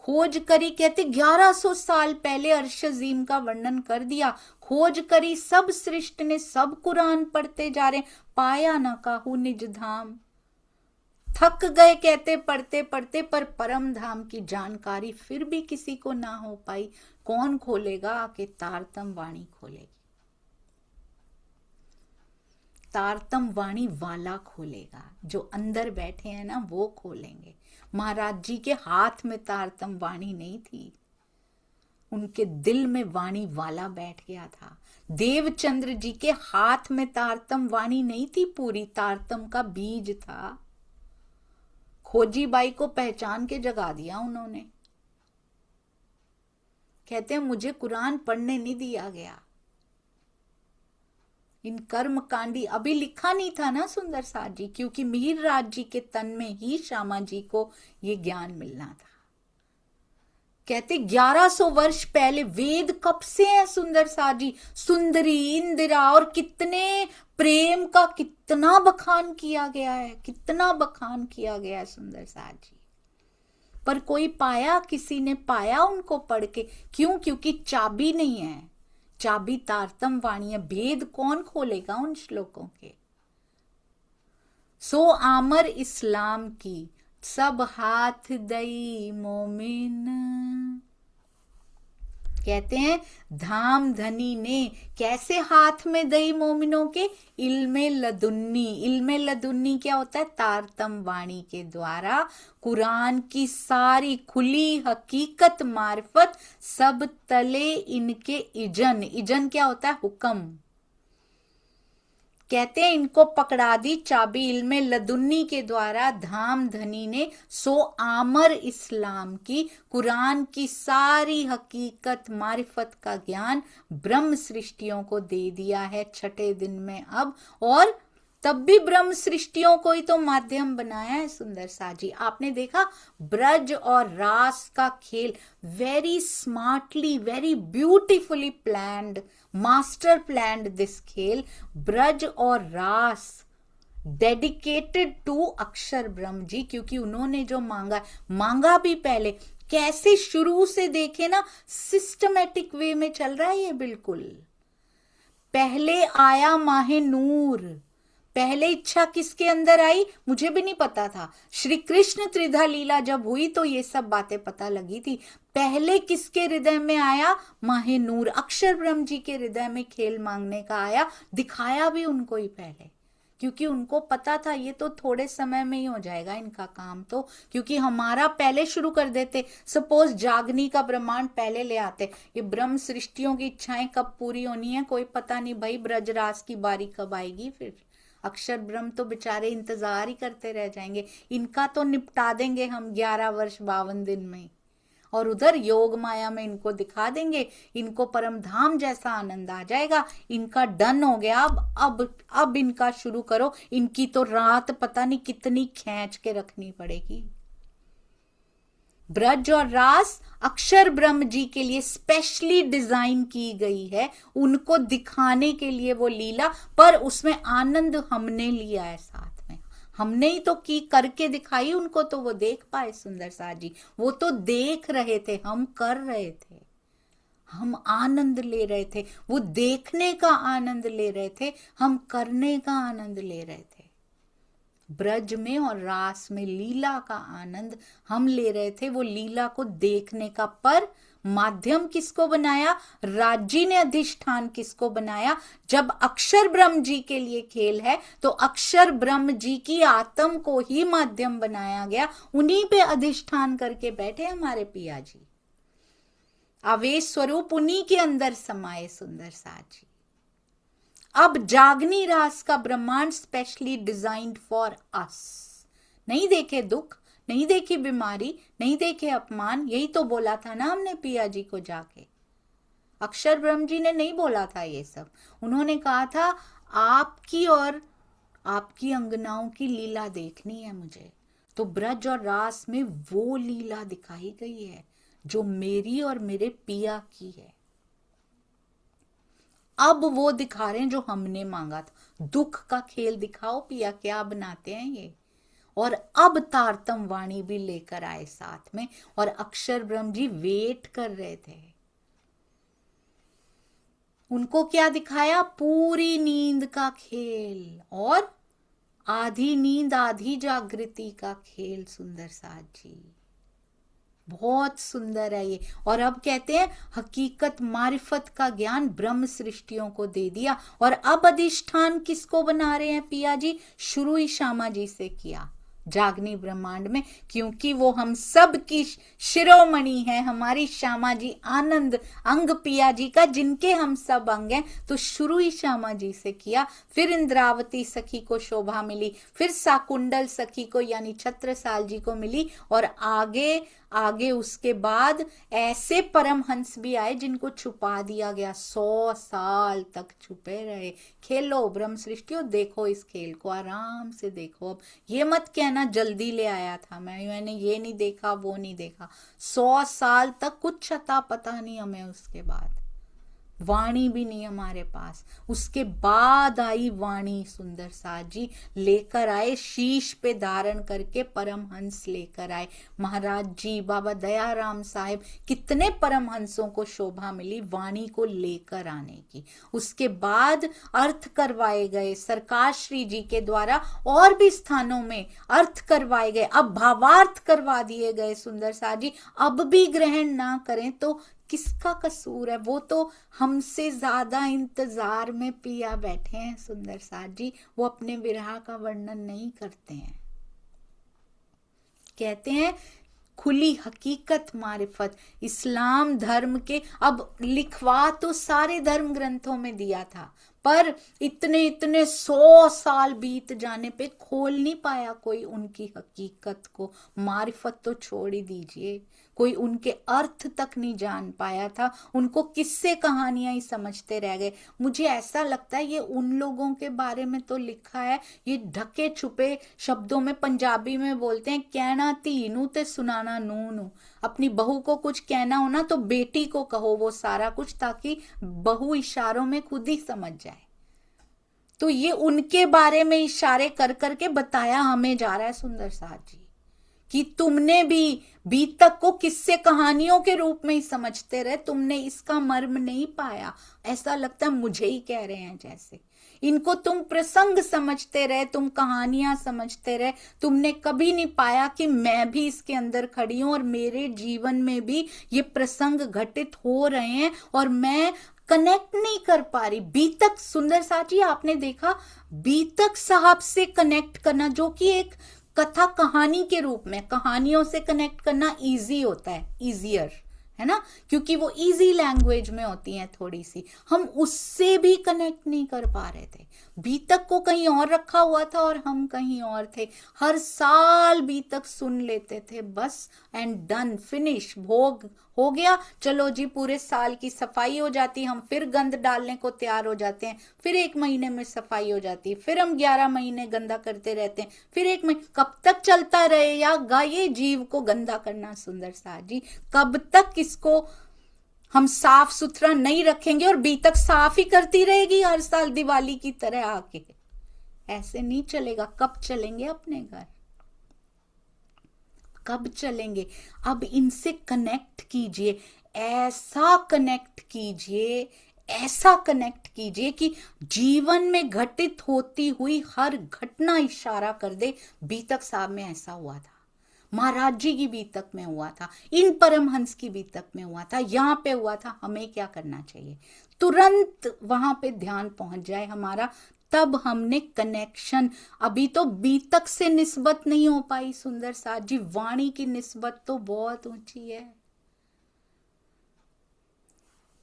खोज करी, कहते 1100 साल पहले अर्शजीम का वर्णन कर दिया, खोज करी सब सृष्टि ने, सब कुरान पढ़ते जा रहे, पाया ना काहू निज धाम, थक गए कहते पढ़ते पढ़ते, पर परम धाम की जानकारी फिर भी किसी को ना हो पाई। कौन खोलेगा? आके तारतम वाणी खोलेगी, तारतम वाणी वाला खोलेगा, जो अंदर बैठे हैं ना वो खोलेंगे। महाराज जी के हाथ में तारतम वाणी नहीं थी, उनके दिल में वाणी वाला बैठ गया था। देवचंद्र जी के हाथ में तारतम वाणी नहीं थी पूरी, तारतम का बीज था। खोजी बाई को पहचान के जगा दिया उन्होंने। कहते हैं मुझे कुरान पढ़ने नहीं दिया गया, इन कर्म कांडी अभी लिखा नहीं था ना सुंदर साथ जी, क्योंकि मिहिर राज जी के तन में ही श्यामा जी को ये ज्ञान मिलना था। कहते 1100 वर्ष पहले वेद कब से है सुंदर साथ जी? सुंदरी इंदिरा और कितने प्रेम का कितना बखान किया गया है, कितना बखान किया गया है सुंदर साथ जी। पर कोई पाया? किसी ने पाया उनको पढ़ के? क्यों? क्योंकि चाबी नहीं है, चाबी तारतम वाणी है। भेद कौन खोलेगा उन श्लोकों के? सो आमर इस्लाम की सब हाथ दई मोमिन, कहते हैं धाम धनी ने कैसे हाथ में दई मोमिनों के? इल्मे लदुन्नी। इल्मे लदुन्नी क्या होता है? तारतम वाणी के द्वारा कुरान की सारी खुली हकीकत मार्फत सब तले इनके इजन। इजन क्या होता है? हुक्म। कहते हैं इनको पकड़ा दी चाबी इल्मे लदुन्नी के द्वारा धाम धनी ने, सो आमर इस्लाम की कुरान की सारी हकीकत मारिफत का ज्ञान ब्रह्म सृष्टियों को दे दिया है छठे दिन में अब। और तब भी ब्रह्म सृष्टियों को ही तो माध्यम बनाया है सुंदर सा जी। आपने देखा ब्रज और रास का खेल, very smartly, very beautifully planned, master planned this खेल, ब्रज और रास डेडिकेटेड टू अक्षर ब्रह्म जी, क्योंकि उन्होंने जो मांगा भी पहले कैसे शुरू से देखे ना, सिस्टमेटिक वे में चल रहा है ये बिल्कुल। पहले आया माहे नूर, पहले इच्छा किसके अंदर आई? मुझे भी नहीं पता था। श्री कृष्ण त्रिधा लीला जब हुई तो ये सब बातें पता लगी थी। पहले किसके हृदय में आया? माहे नूर, अक्षर ब्रह्म जी के हृदय में खेल मांगने का आया। दिखाया भी उनको ही पहले, क्योंकि उनको पता था ये तो थोड़े समय में ही हो जाएगा इनका काम, तो क्योंकि हमारा पहले शुरू कर देते। सपोज जागनी का ब्रह्मांड पहले ले आते, ये ब्रह्म सृष्टियों की इच्छाएं कब पूरी होनी है कोई पता नहीं भाई, ब्रजराज की बारी कब आएगी, फिर अक्षर ब्रह्म तो बेचारे इंतजार ही करते रह जाएंगे। इनका तो निपटा देंगे हम 11 वर्ष 52 दिन में, और उधर योग माया में इनको दिखा देंगे, इनको परम धाम जैसा आनंद आ जाएगा। इनका डन हो गया। अब इनका शुरू करो। इनकी तो रात पता नहीं कितनी खींच के रखनी पड़ेगी। ब्रज और रास अक्षर ब्रह्म जी के लिए स्पेशली डिजाइन की गई है, उनको दिखाने के लिए वो लीला, पर उसमें आनंद हमने लिया है साथ में। हमने ही तो की, करके दिखाई उनको, तो वो देख पाए सुंदर सा जी। वो तो देख रहे थे, हम कर रहे थे, हम आनंद ले रहे थे। वो देखने का आनंद ले रहे थे, हम करने का आनंद ले रहे थे। ब्रज में और रास में लीला का आनंद हम ले रहे थे, वो लीला को देखने का। पर माध्यम किसको बनाया? राज्य ने अधिष्ठान किसको बनाया? जब अक्षर ब्रह्म जी के लिए खेल है तो अक्षर ब्रह्म जी की आत्म को ही माध्यम बनाया गया। उन्हीं पे अधिष्ठान करके बैठे हमारे पिया जी, आवेश स्वरूप उन्हीं के अंदर समाये सुंदर साथ जी। अब जागनी रास का ब्रह्मांड स्पेशली डिजाइंड फॉर अस। नहीं देखे दुख, नहीं देखी बीमारी, नहीं देखे अपमान, यही तो बोला था ना हमने पिया जी को जाके। अक्षर ब्रह्म जी ने नहीं बोला था ये सब, उन्होंने कहा था आपकी और आपकी अंगनाओं की लीला देखनी है मुझे। तो ब्रज और रास में वो लीला दिखाई गई है जो मेरी और मेरे पिया की है। अब वो दिखा रहे हैं जो हमने मांगा था। दुख का खेल दिखाओ पिया, क्या बनाते हैं ये। और अब तारतम वाणी भी लेकर आए साथ में, और अक्षर ब्रह्म जी वेट कर रहे थे। उनको क्या दिखाया? पूरी नींद का खेल और आधी नींद आधी जागृति का खेल। सुंदर साथ जी बहुत सुंदर है ये। और अब कहते हैं हकीकत मारिफत का ज्ञान ब्रह्म सृष्टियों को दे दिया। और अब अधिष्ठान किसको बना रहे हैं पिया जी? शुरू ही श्यामा जी से किया जागनी ब्रह्मांड में, क्योंकि वो हम सब की शिरोमणि है, हमारी श्यामा जी आनंद अंग पिया जी का, जिनके हम सब अंग हैं। तो शुरू ही श्यामा जी से किया, फिर इंद्रावती सखी को शोभा मिली, फिर साकुंडल सखी को यानी छत्रसाल जी को मिली, और आगे आगे उसके बाद ऐसे परमहंस भी आए जिनको छुपा दिया गया, 100 साल तक छुपे रहे। खेलो ब्रह्म सृष्टियों, देखो इस खेल को, आराम से देखो। अब ये मत कहना जल्दी ले आया था मैंने ये नहीं देखा वो नहीं देखा। 100 साल तक कुछ अता पता नहीं हमें, उसके बाद वाणी भी नहीं हमारे पास। उसके बाद आई वाणी, सुंदर साथ जी लेकर आए, शीश पे धारण करके परमहंस लेकर आए महाराज जी। बाबा दयाराम साहिब, कितने परमहंसों को शोभा मिली वाणी को लेकर आने की। उसके बाद अर्थ करवाए गए सरकार श्री जी के द्वारा, और भी स्थानों में अर्थ करवाए गए, अब भावार्थ करवा दिए गए। सुंदर साथ जी अब भी ग्रहण ना करें तो किसका कसूर है? वो तो हमसे ज्यादा इंतजार में पिया बैठे हैं सुंदर साथ जी, वो अपने विरह का वर्णन नहीं करते हैं। कहते हैं खुली हकीकत मारिफत, इस्लाम धर्म के, अब लिखवा तो सारे धर्म ग्रंथों में दिया था, पर इतने इतने 100 साल बीत जाने पे खोल नहीं पाया कोई उनकी हकीकत को। मारिफत तो छोड़ ही दीजिए, कोई उनके अर्थ तक नहीं जान पाया था। उनको किस्से कहानियां ही समझते रह गए। मुझे ऐसा लगता है ये उन लोगों के बारे में तो लिखा है, ये ढके छुपे शब्दों में पंजाबी में बोलते हैं, कहना धी नू ते सुनाना नू नू। अपनी बहू को कुछ कहना हो ना तो बेटी को कहो वो सारा कुछ, ताकि बहू इशारों में खुद ही समझ जाए। तो ये उनके बारे में इशारे कर करके बताया हमें जा रहा है सुंदर साथ जी, कि तुमने भी बीतक को किस्से कहानियों के रूप में ही समझते रहे, तुमने इसका मर्म नहीं पाया। ऐसा लगता है मुझे ही कह रहे हैं जैसे। इनको तुम प्रसंग समझते रहे, तुम कहानियां समझते रहे, तुमने कभी नहीं पाया कि मैं भी इसके अंदर खड़ी हूं और मेरे जीवन में भी ये प्रसंग घटित हो रहे हैं और मैं कनेक्ट नहीं कर पा रही। बीतक, सुंदर साथ जी आपने देखा बीतक साहब से कनेक्ट करना, जो कि एक कथा कहानी के रूप में, कहानियों से कनेक्ट करना इजी होता है, इजियर है ना, क्योंकि वो इजी लैंग्वेज में होती हैं थोड़ी सी। हम उससे भी कनेक्ट नहीं कर पा रहे थे। बीतक को कहीं और रखा हुआ था और हम कहीं और थे। हर साल बीतक सुन लेते थे बस, एंड डन, फिनिश, भोग हो गया, चलो जी पूरे साल की सफाई हो जाती, हम फिर गंद डालने को तैयार हो जाते हैं, फिर 1 महीने में सफाई हो जाती है, फिर हम 11 महीने गंदा करते रहते हैं, फिर 1 महीने। कब तक चलता रहेगा ये जीव को गंदा करना सुंदर साथ जी? कब तक इसको हम साफ सुथरा नहीं रखेंगे और बीतक साफ ही करती रहेगी हर साल दिवाली की तरह आके? ऐसे नहीं चलेगा। कब चलेंगे अपने घर? कब चलेंगे? अब इनसे कनेक्ट कीजिए, ऐसा कनेक्ट कीजिए, ऐसा कनेक्ट कीजिए कि जीवन में घटित होती हुई हर घटना इशारा कर दे बीतक साहब में ऐसा हुआ था, महाराज जी की बीतक में हुआ था, इन परमहंस की बीतक में हुआ था, यहां पे हुआ था। हमें क्या करना चाहिए? तुरंत वहां पे ध्यान पहुंच जाए हमारा, तब हमने कनेक्शन। अभी तो बीतक से निस्बत नहीं हो पाई सुंदर साथ जी, वाणी की निस्बत तो बहुत ऊंची है।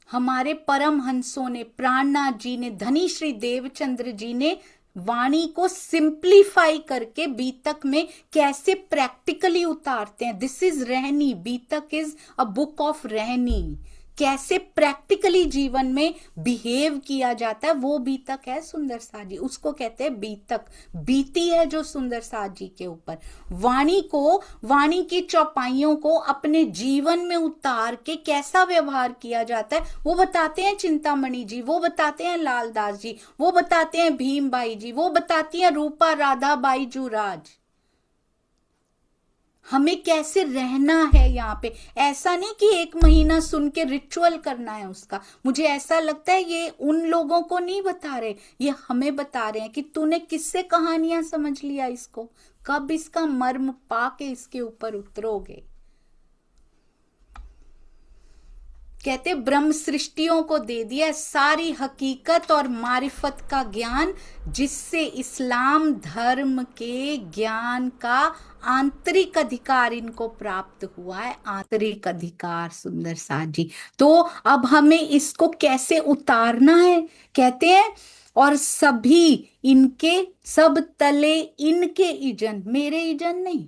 हमारे परमहंसों ने, प्राणनाथ जी ने, धनी श्री देवचंद्र जी ने वाणी को सिंप्लीफाई करके बीतक में कैसे प्रैक्टिकली उतारते हैं। दिस इज रहनी, बीतक इज अ बुक ऑफ रहनी, कैसे प्रैक्टिकली जीवन में बिहेव किया जाता है, वो बीतक है सुंदर साज जी, उसको कहते हैं बीतक। बीती है जो सुंदर साज जी के ऊपर, वाणी को, वाणी की चौपाइयों को अपने जीवन में उतार के कैसा व्यवहार किया जाता है वो बताते हैं चिंतामणि जी, वो बताते हैं लालदास जी, वो बताते हैं भीम बाई जी, वो बताती हैं रूपा राधा बाई जुराज। हमें कैसे रहना है यहाँ पे, ऐसा नहीं कि एक महीना सुन के रिचुअल करना है उसका। मुझे ऐसा लगता है ये उन लोगों को नहीं बता रहे, ये हमें बता रहे हैं कि तूने किससे कहानियां समझ लिया इसको, कब इसका मर्म पाके इसके ऊपर उतरोगे। कहते ब्रह्म सृष्टियों को दे दिया सारी हकीकत और मारिफत का ज्ञान, जिससे इस्लाम धर्म के ज्ञान का आंतरिक अधिकार इनको प्राप्त हुआ है, आंतरिक अधिकार सुंदर साथ जी। तो अब हमें इसको कैसे उतारना है, कहते हैं और सभी इनके सब तले इनके इजन, मेरे इजन नहीं,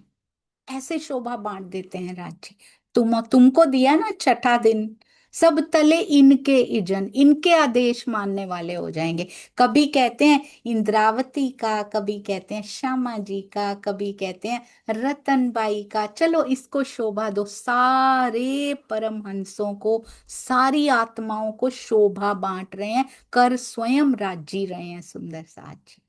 ऐसे शोभा बांट देते हैं राज्य। तुमको दिया ना छठा दिन, सब तले इनके इजन, इनके आदेश मानने वाले हो जाएंगे। कभी कहते हैं इंद्रावती का, कभी कहते हैं श्यामा जी का, कभी कहते हैं रतनबाई का। चलो इसको शोभा दो, सारे परमहंसों को, सारी आत्माओं को शोभा बांट रहे हैं, कर स्वयं राज्य रहे हैं सुंदर साथ जी।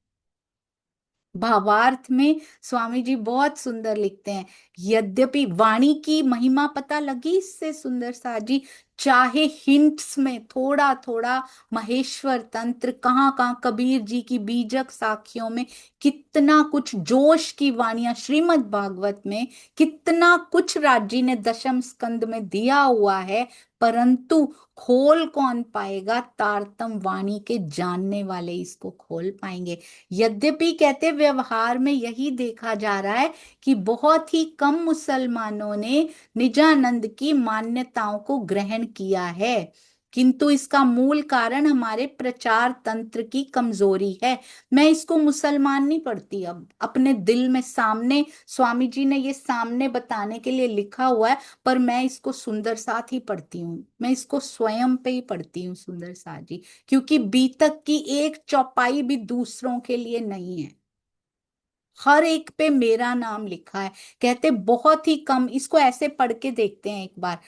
भावार्थ में स्वामी जी बहुत सुंदर लिखते हैं, यद्यपि वाणी की महिमा पता लगी इससे सुंदर सा जी, चाहे हिंट्स में थोड़ा थोड़ा महेश्वर तंत्र, कहाँ कहाँ कबीर जी की बीजक साखियों में कितना कुछ जोश की वाणियां, श्रीमद् भागवत में कितना कुछ राज्य ने दशम स्कंद में दिया हुआ है, परंतु खोल कौन पाएगा, तारतम वाणी के जानने वाले इसको खोल पाएंगे। यद्यपि कहते व्यवहार में यही देखा जा रहा है कि बहुत ही कम मुसलमानों ने निजानंद की मान्यताओं को ग्रहण किया है, किंतु इसका मूल कारण हमारे प्रचार तंत्र की कमजोरी है। मैं इसको मुसलमान नहीं पढ़ती, अब अपने दिल में सामने स्वामी जी ने ये सामने बताने के लिए लिखा हुआ है, पर मैं इसको सुंदर साथ ही पढ़ती हूँ, मैं इसको स्वयं पे ही पढ़ती हूँ सुंदर साथ जी, क्योंकि बीतक की एक चौपाई भी दूसरों के लिए नहीं है, हर एक पे मेरा नाम लिखा है। कहते बहुत ही कम, इसको ऐसे पढ़ के देखते हैं एक बार,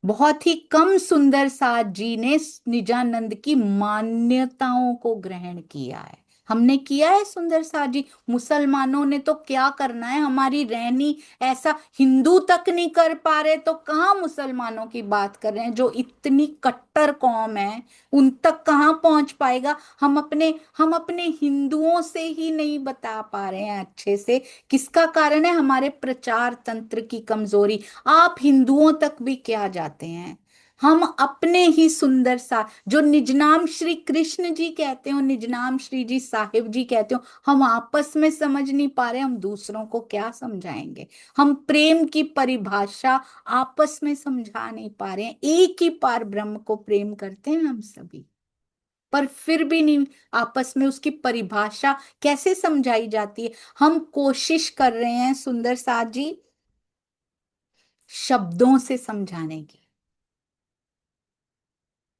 बहुत ही कम सुंदर साथ जी ने निजानंद की मान्यताओं को ग्रहण किया है, हमने किया है सुंदर साथ जी। मुसलमानों ने तो क्या करना है, हमारी रहनी ऐसा, हिंदू तक नहीं कर पा रहे तो कहाँ मुसलमानों की बात कर रहे हैं, जो इतनी कट्टर कौम है उन तक कहाँ पहुंच पाएगा। हम अपने हिंदुओं से ही नहीं बता पा रहे हैं अच्छे से, किसका कारण है, हमारे प्रचार तंत्र की कमजोरी। आप हिंदुओं तक भी क्या जाते हैं, हम अपने ही सुंदर सा, जो निजनाम श्री कृष्ण जी कहते हो, निजनाम श्री जी साहिब जी कहते हो, हम आपस में समझ नहीं पा रहे, हम दूसरों को क्या समझाएंगे। हम प्रेम की परिभाषा आपस में समझा नहीं पा रहे हैं, एक ही पार ब्रह्म को प्रेम करते हैं हम सभी, पर फिर भी नहीं आपस में उसकी परिभाषा कैसे समझाई जाती है। हम कोशिश कर रहे हैं सुंदर साथ जी शब्दों से समझाने की,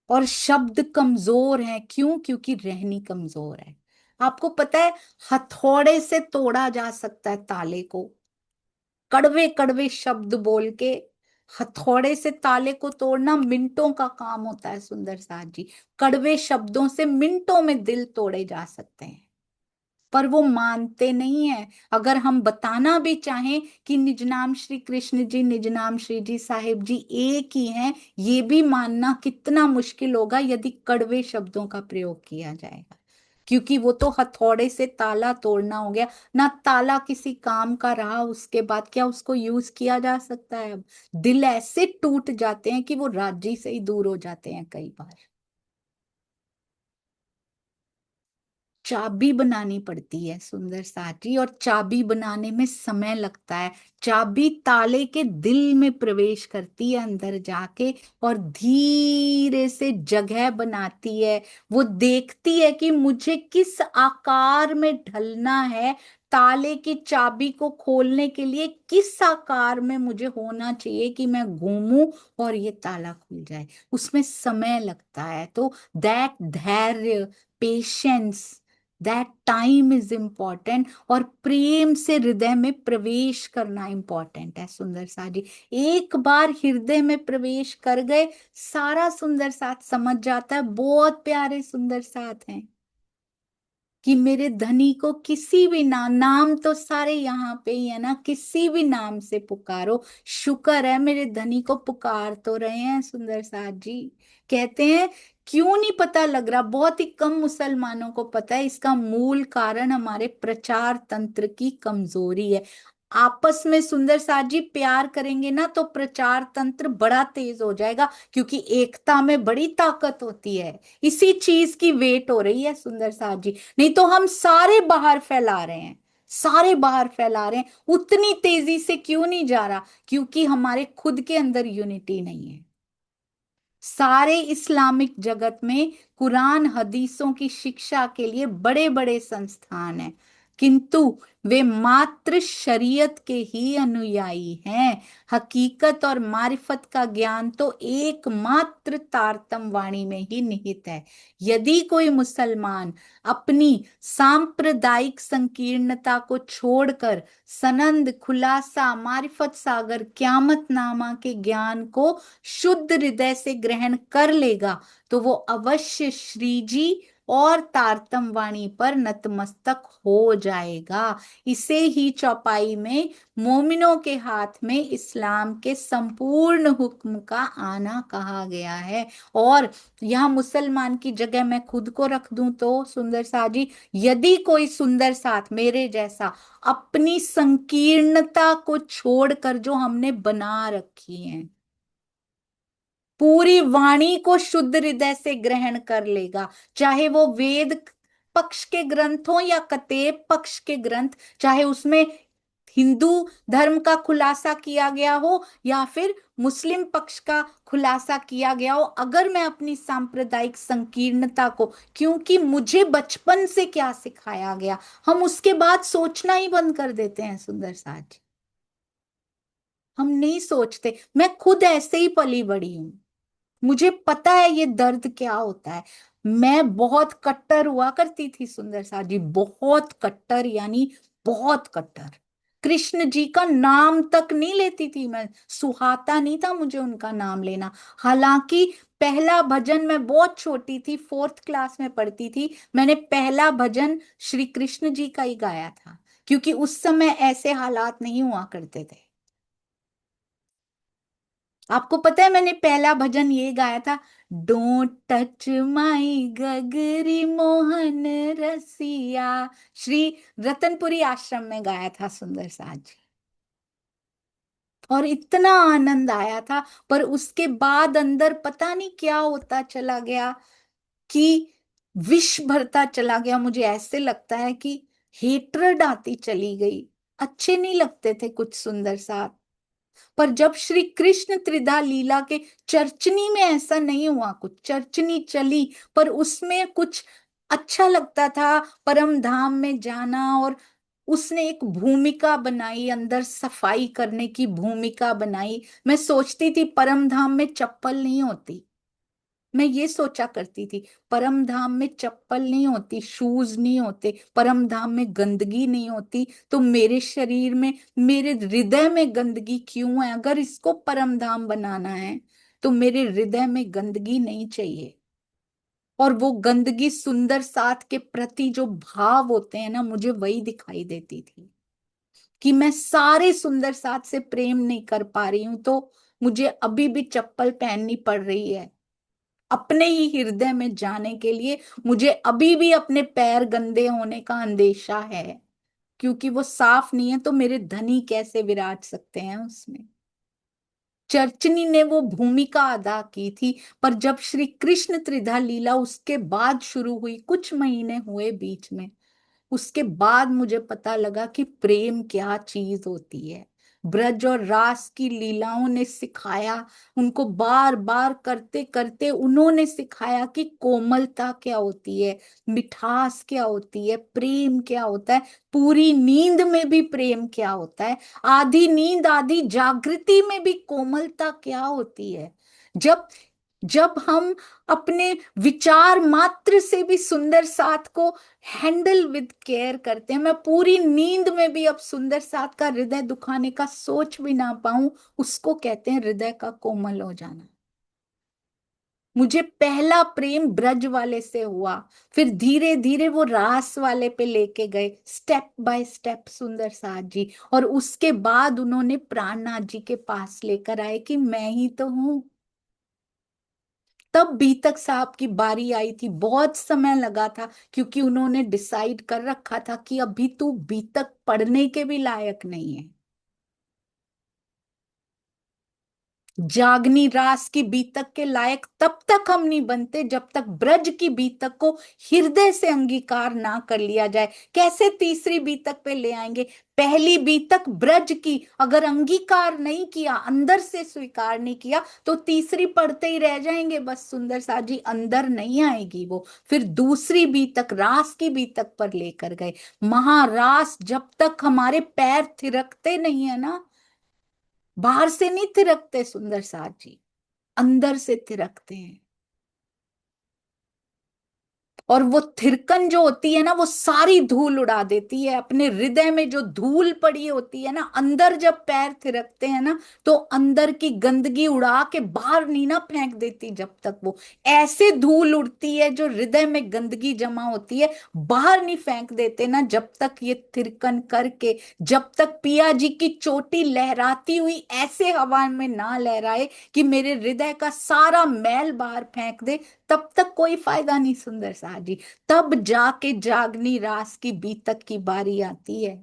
और शब्द कमजोर हैं, क्यों, क्योंकि रहनी कमजोर है। आपको पता है हथौड़े से तोड़ा जा सकता है ताले को, कड़वे कड़वे शब्द बोल के, हथौड़े से ताले को तोड़ना मिनटों का काम होता है सुंदर साथ जी, कड़वे शब्दों से मिनटों में दिल तोड़े जा सकते हैं, पर वो मानते नहीं है। अगर हम बताना भी चाहें कि निजनाम श्री कृष्ण जी, निजनाम श्री जी साहिब जी एक ही हैं, ये भी मानना कितना मुश्किल होगा यदि कड़वे शब्दों का प्रयोग किया जाएगा, क्योंकि वो तो हथौड़े से ताला तोड़ना हो गया ना, ताला किसी काम का रहा उसके बाद क्या उसको यूज किया जा सकता है। अब दिल ऐसे टूट जाते हैं कि वो राज्य से ही दूर हो जाते हैं कई बार। चाबी बनानी पड़ती है सुंदर साथी, और चाबी बनाने में समय लगता है। चाबी ताले के दिल में प्रवेश करती है अंदर जाके, और धीरे से जगह बनाती है, वो देखती है कि मुझे किस आकार में ढलना है, ताले की चाबी को खोलने के लिए किस आकार में मुझे होना चाहिए कि मैं घूमूं और ये ताला खुल जाए, उसमें समय लगता है। तो दैट धैर्य, patience, that time is important. और प्रेम से हृदय में प्रवेश करना इम्पोर्टेंट है सुंदर साथ जी। एक बार हृदय में प्रवेश कर गए, सारा सुंदर साथ समझ जाता है। बहुत प्यारे सुंदर साथ हैं कि मेरे धनी को किसी भी नाम, नाम तो सारे यहाँ पे ही है ना, किसी भी नाम से पुकारो। शुक्र है मेरे धनी को पुकार तो रहे हैं सुंदर साथ जी। कहते हैं क्यों नहीं पता लग रहा, बहुत ही कम मुसलमानों को पता है। इसका मूल कारण हमारे प्रचार तंत्र की कमजोरी है। आपस में सुंदर साथ जी प्यार करेंगे ना तो प्रचार तंत्र बड़ा तेज हो जाएगा, क्योंकि एकता में बड़ी ताकत होती है। इसी चीज की वेट हो रही है सुंदर साथ जी। नहीं तो हम सारे बाहर फैला रहे हैं, सारे बाहर फैला रहे हैं। उतनी तेजी से क्यों नहीं जा रहा? क्योंकि हमारे खुद के अंदर यूनिटी नहीं है। सारे इस्लामिक जगत में कुरान हदीसों की शिक्षा के लिए बड़े बड़े संस्थान हैं, किंतु वे मात्र शरीयत के ही अनुयायी हैं। हकीकत और मारिफत का ज्ञान तो एकमात्र तारतम वाणी में ही निहित है। यदि कोई मुसलमान अपनी सांप्रदायिक संकीर्णता को छोड़कर सनंद खुलासा मारिफत सागर क्यामत नामा के ज्ञान को शुद्ध हृदय से ग्रहण कर लेगा, तो वो अवश्य श्री जी और तारतम वाणी पर नतमस्तक हो जाएगा। इसे ही चौपाई में मोमिनों के हाथ में इस्लाम के संपूर्ण हुक्म का आना कहा गया है। और यहाँ मुसलमान की जगह मैं खुद को रख दूं तो सुंदर साथ जी, यदि कोई सुंदर साथ मेरे जैसा अपनी संकीर्णता को छोड़कर, जो हमने बना रखी है, पूरी वाणी को शुद्ध हृदय से ग्रहण कर लेगा, चाहे वो वेद पक्ष के ग्रंथ हो या कतेब पक्ष के ग्रंथ, चाहे उसमें हिंदू धर्म का खुलासा किया गया हो या फिर मुस्लिम पक्ष का खुलासा किया गया हो, अगर मैं अपनी सांप्रदायिक संकीर्णता को, क्योंकि मुझे बचपन से क्या सिखाया गया, हम उसके बाद सोचना ही बंद कर देते हैं सुंदर साज। हम नहीं सोचते। मैं खुद ऐसे ही पली बड़ी हूं, मुझे पता है ये दर्द क्या होता है। मैं बहुत कट्टर हुआ करती थी सुंदर सा जी, बहुत कट्टर, यानी बहुत कट्टर। कृष्ण जी का नाम तक नहीं लेती थी मैं, सुहाता नहीं था मुझे उनका नाम लेना। हालांकि पहला भजन, मैं बहुत छोटी थी, फोर्थ क्लास में पढ़ती थी, मैंने पहला भजन श्री कृष्ण जी का ही गाया था, क्योंकि उस समय ऐसे हालात नहीं हुआ करते थे। आपको पता है मैंने पहला भजन ये गाया था, डोंट टच माई गगरी मोहन रसिया, श्री रतनपुरी आश्रम में गाया था सुंदर साज। और इतना आनंद आया था, पर उसके बाद अंदर पता नहीं क्या होता चला गया कि विष भरता चला गया। मुझे ऐसे लगता है कि हेट्रड आती चली गई, अच्छे नहीं लगते थे कुछ सुंदर साथ। पर जब श्री कृष्ण त्रिधा लीला के चर्चनी में ऐसा नहीं हुआ, कुछ चर्चनी चली पर उसमें कुछ अच्छा लगता था, परम धाम में जाना। और उसने एक भूमिका बनाई, अंदर सफाई करने की भूमिका बनाई। मैं सोचती थी परम धाम में चप्पल नहीं होती, मैं ये सोचा करती थी परम धाम में चप्पल नहीं होती, शूज नहीं होते, परम धाम में गंदगी नहीं होती, तो मेरे शरीर में, मेरे हृदय में गंदगी क्यों है? अगर इसको परम धाम बनाना है तो मेरे हृदय में गंदगी नहीं चाहिए। और वो गंदगी सुंदर साथ के प्रति जो भाव होते हैं ना, मुझे वही दिखाई देती थी कि मैं सारे सुंदर साथ से प्रेम नहीं कर पा रही हूं, तो मुझे अभी भी चप्पल पहननी पड़ रही है अपने ही हृदय में जाने के लिए। मुझे अभी भी अपने पैर गंदे होने का अंदेशा है, क्योंकि वो साफ नहीं है, तो मेरे धनी कैसे विराज सकते हैं उसमें? चर्चनी ने वो भूमिका अदा की थी। पर जब श्री कृष्ण त्रिधा लीला उसके बाद शुरू हुई, कुछ महीने हुए बीच में, उसके बाद मुझे पता लगा कि प्रेम क्या चीज होती है। ब्रज और रास की लीलाओं ने सिखाया, उनको बार बार करते करते उन्होंने सिखाया कि कोमलता क्या होती है, मिठास क्या होती है, प्रेम क्या होता है, पूरी नींद में भी प्रेम क्या होता है, आधी नींद आधी जागृति में भी कोमलता क्या होती है। जब जब हम अपने विचार मात्र से भी सुंदर साथ को हैंडल विद केयर करते हैं, मैं पूरी नींद में भी अब सुंदर साथ का हृदय दुखाने का सोच भी ना पाऊं, उसको कहते हैं हृदय का कोमल हो जाना। मुझे पहला प्रेम ब्रज वाले से हुआ, फिर धीरे धीरे वो रास वाले पे लेके गए, स्टेप बाय स्टेप सुंदर साथ जी, और उसके बाद उन्होंने प्राणनाथ जी के पास लेकर आए कि मैं ही तो हूं। तब बीतक साहब की बारी आई थी, बहुत समय लगा था, क्योंकि उन्होंने डिसाइड कर रखा था कि अभी तू बीतक पढ़ने के भी लायक नहीं है। जागनी रास की बीतक के लायक तब तक हम नहीं बनते जब तक ब्रज की बीतक को हृदय से अंगीकार ना कर लिया जाए। कैसे तीसरी बीतक पे ले आएंगे? पहली बीतक ब्रज की अगर अंगीकार नहीं किया, अंदर से स्वीकार नहीं किया, तो तीसरी पढ़ते ही रह जाएंगे बस सुंदर सा जी, अंदर नहीं आएगी वो। फिर दूसरी बीतक रास की बीतक पर लेकर गए। महारास जब तक हमारे पैर थिरकते नहीं है ना, बाहर से नहीं थिरकते सुंदर साथ जी, अंदर से थिरकते हैं। और वो थिरकन जो होती है ना, वो सारी धूल उड़ा देती है। अपने हृदय में जो धूल पड़ी होती है ना, अंदर जब पैर थिरकते हैं ना, तो अंदर की गंदगी उड़ा के बाहर नहीं ना फेंक देती। जब तक वो ऐसे धूल उड़ती है जो हृदय में गंदगी जमा होती है, बाहर नहीं फेंक देते ना, जब तक ये थिरकन करके, जब तक पिया जी की चोटी लहराती हुई ऐसे हवा में ना लहराए कि मेरे हृदय का सारा मैल बाहर फेंक दे, तब तक कोई फायदा नहीं सुंदर सा जी। तब जाके जागनी रास की बीतक की बारी आती है,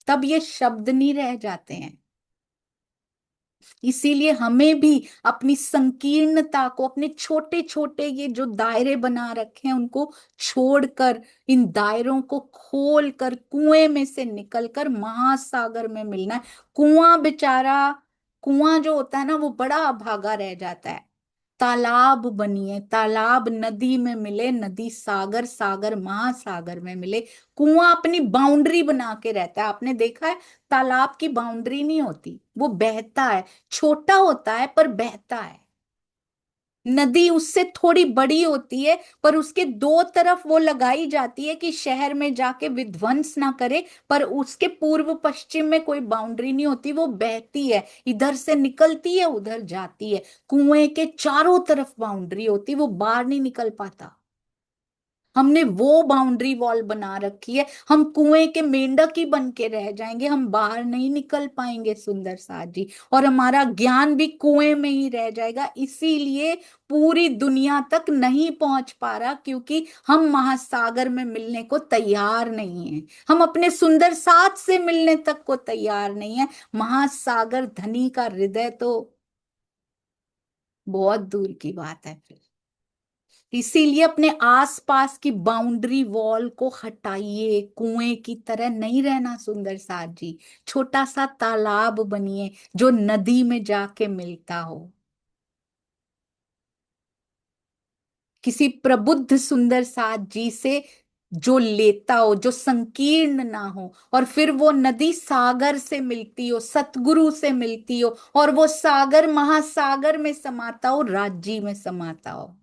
तब ये शब्द नहीं रह जाते हैं। इसीलिए हमें भी अपनी संकीर्णता को, अपने छोटे छोटे ये जो दायरे बना रखे हैं, उनको छोड़कर, इन दायरों को खोल कर, कुएं में से निकलकर महासागर में मिलना है। कुआं बेचारा, कुआं जो होता है ना, वो बड़ा अभागा रह जाता है। तालाब बनिए, तालाब नदी में मिले, नदी सागर, सागर महासागर में मिले। कुआं अपनी बाउंड्री बना के रहता है, आपने देखा है? तालाब की बाउंड्री नहीं होती, वो बहता है, छोटा होता है पर बहता है। नदी उससे थोड़ी बड़ी होती है, पर उसके दो तरफ वो लगाई जाती है कि शहर में जाके विध्वंस ना करे, पर उसके पूर्व पश्चिम में कोई बाउंड्री नहीं होती, वो बहती है, इधर से निकलती है उधर जाती है। कुएं के चारों तरफ बाउंड्री होती, वो बाहर नहीं निकल पाता। हमने वो बाउंड्री वॉल बना रखी है, हम कुएं के मेंढक ही बन के रह जाएंगे, हम बाहर नहीं निकल पाएंगे सुंदर साथ जी, और हमारा ज्ञान भी कुएं में ही रह जाएगा। इसीलिए पूरी दुनिया तक नहीं पहुंच पा रहा, क्योंकि हम महासागर में मिलने को तैयार नहीं है, हम अपने सुंदर साथ से मिलने तक को तैयार नहीं है। महासागर धनी का हृदय तो बहुत दूर की बात है फिर। इसीलिए अपने आसपास की बाउंड्री वॉल को हटाइए, कुएं की तरह नहीं रहना सुंदर साथ जी, छोटा सा तालाब बनिए जो नदी में जाके मिलता हो, किसी प्रबुद्ध सुंदर साथ जी से जो लेता हो, जो संकीर्ण ना हो, और फिर वो नदी सागर से मिलती हो, सतगुरु से मिलती हो, और वो सागर महासागर में समाता हो, राज्य में समाता हो,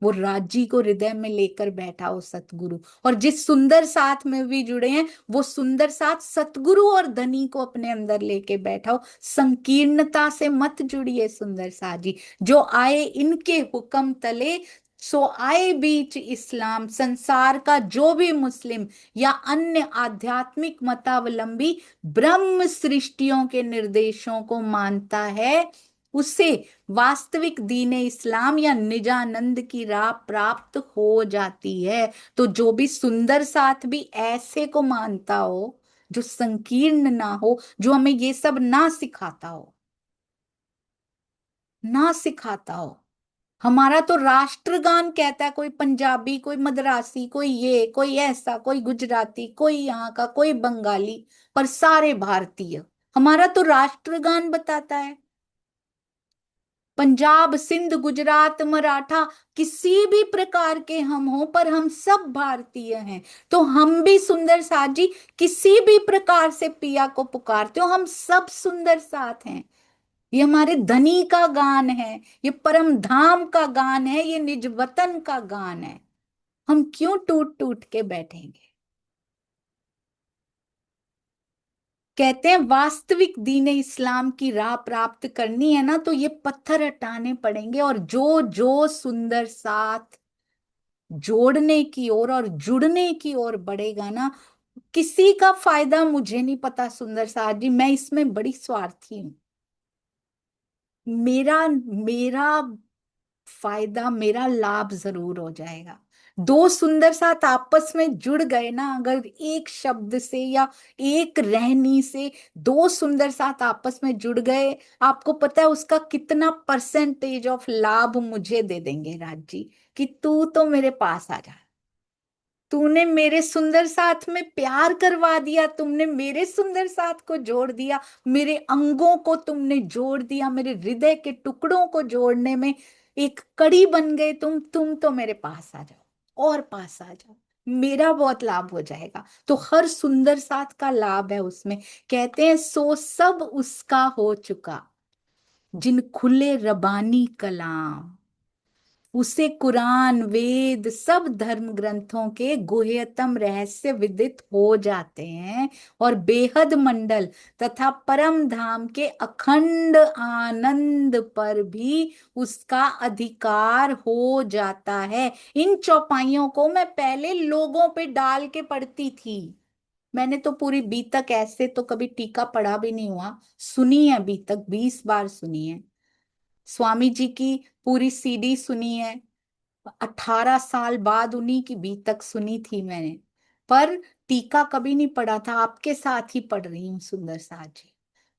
वो राज्य को हृदय में लेकर बैठा हो सतगुरु। और जिस सुंदर साथ में भी जुड़े हैं, वो सुंदर साथ सतगुरु और धनी को अपने अंदर लेके बैठा हो। संकीर्णता से मत जुड़िए सुंदर साथ जी, जो आए इनके हुक्म तले, सो आए बीच इस्लाम। संसार का जो भी मुस्लिम या अन्य आध्यात्मिक मतावलंबी ब्रह्म सृष्टियों के निर्देशों को मानता है, उसे वास्तविक दीन इस्लाम या निजानंद की राह प्राप्त हो जाती है। तो जो भी सुंदर साथ भी ऐसे को मानता हो, जो संकीर्ण ना हो, जो हमें ये सब ना सिखाता हो, ना सिखाता हो। हमारा तो राष्ट्रगान कहता है, कोई पंजाबी, कोई मद्रासी, कोई ये, कोई ऐसा, कोई गुजराती, कोई यहाँ का, कोई बंगाली, पर सारे भारतीय। हमारा तो राष्ट्रगान बताता है। पंजाब, सिंध, गुजरात, मराठा, किसी भी प्रकार के हम हो, पर हम सब भारतीय हैं। तो हम भी सुंदर साथ जी, किसी भी प्रकार से पिया को पुकारते हो, हम सब सुंदर साथ हैं। ये हमारे धनी का गान है, ये परम धाम का गान है, ये निज वतन का गान है। हम क्यों टूट टूट के बैठेंगे। कहते हैं वास्तविक दीन इस्लाम की राह प्राप्त करनी है ना, तो ये पत्थर हटाने पड़ेंगे, और जो जो सुंदर साथ जोड़ने की ओर और जुड़ने की ओर बढ़ेगा ना, किसी का फायदा मुझे नहीं पता सुंदर साथ जी, मैं इसमें बड़ी स्वार्थी हूं। मेरा मेरा फायदा, मेरा लाभ जरूर हो जाएगा। दो सुंदर साथ आपस में जुड़ गए ना, अगर एक शब्द से या एक रहनी से दो सुंदर साथ आपस में जुड़ गए, आपको पता है उसका कितना परसेंटेज ऑफ लाभ मुझे दे देंगे राज जी, कि तू तो मेरे पास आ जा। तूने मेरे सुंदर साथ में प्यार करवा दिया, तुमने मेरे सुंदर साथ को जोड़ दिया, मेरे अंगों को तुमने जोड़ दिया, मेरे हृदय के टुकड़ों को जोड़ने में एक कड़ी बन गए तुम तो मेरे पास आ जाओ, और पास आ जाओ, मेरा बहुत लाभ हो जाएगा। तो हर सुंदर साथ का लाभ है उसमें। कहते हैं सो सब उसका हो चुका, जिन खुले रबानी कलाम, उसे कुरान, वेद, सब धर्म ग्रंथों के गुह्यतम रहस्य विदित हो जाते हैं, और बेहद मंडल तथा परम धाम के अखंड आनंद पर भी उसका अधिकार हो जाता है। इन चौपाइयों को मैं पहले लोगों पे डाल के पढ़ती थी। मैंने तो पूरी बीतक ऐसे तो कभी टीका पढ़ा भी नहीं हुआ, सुनी है बीतक 20 बार सुनी है। स्वामी जी की पूरी सीडी सुनी है, 18 साल बाद उन्हीं की बीतक सुनी थी मैंने। पर टीका कभी नहीं पढ़ा था, आपके साथ ही पढ़ रही हूँ सुंदर साथ जी।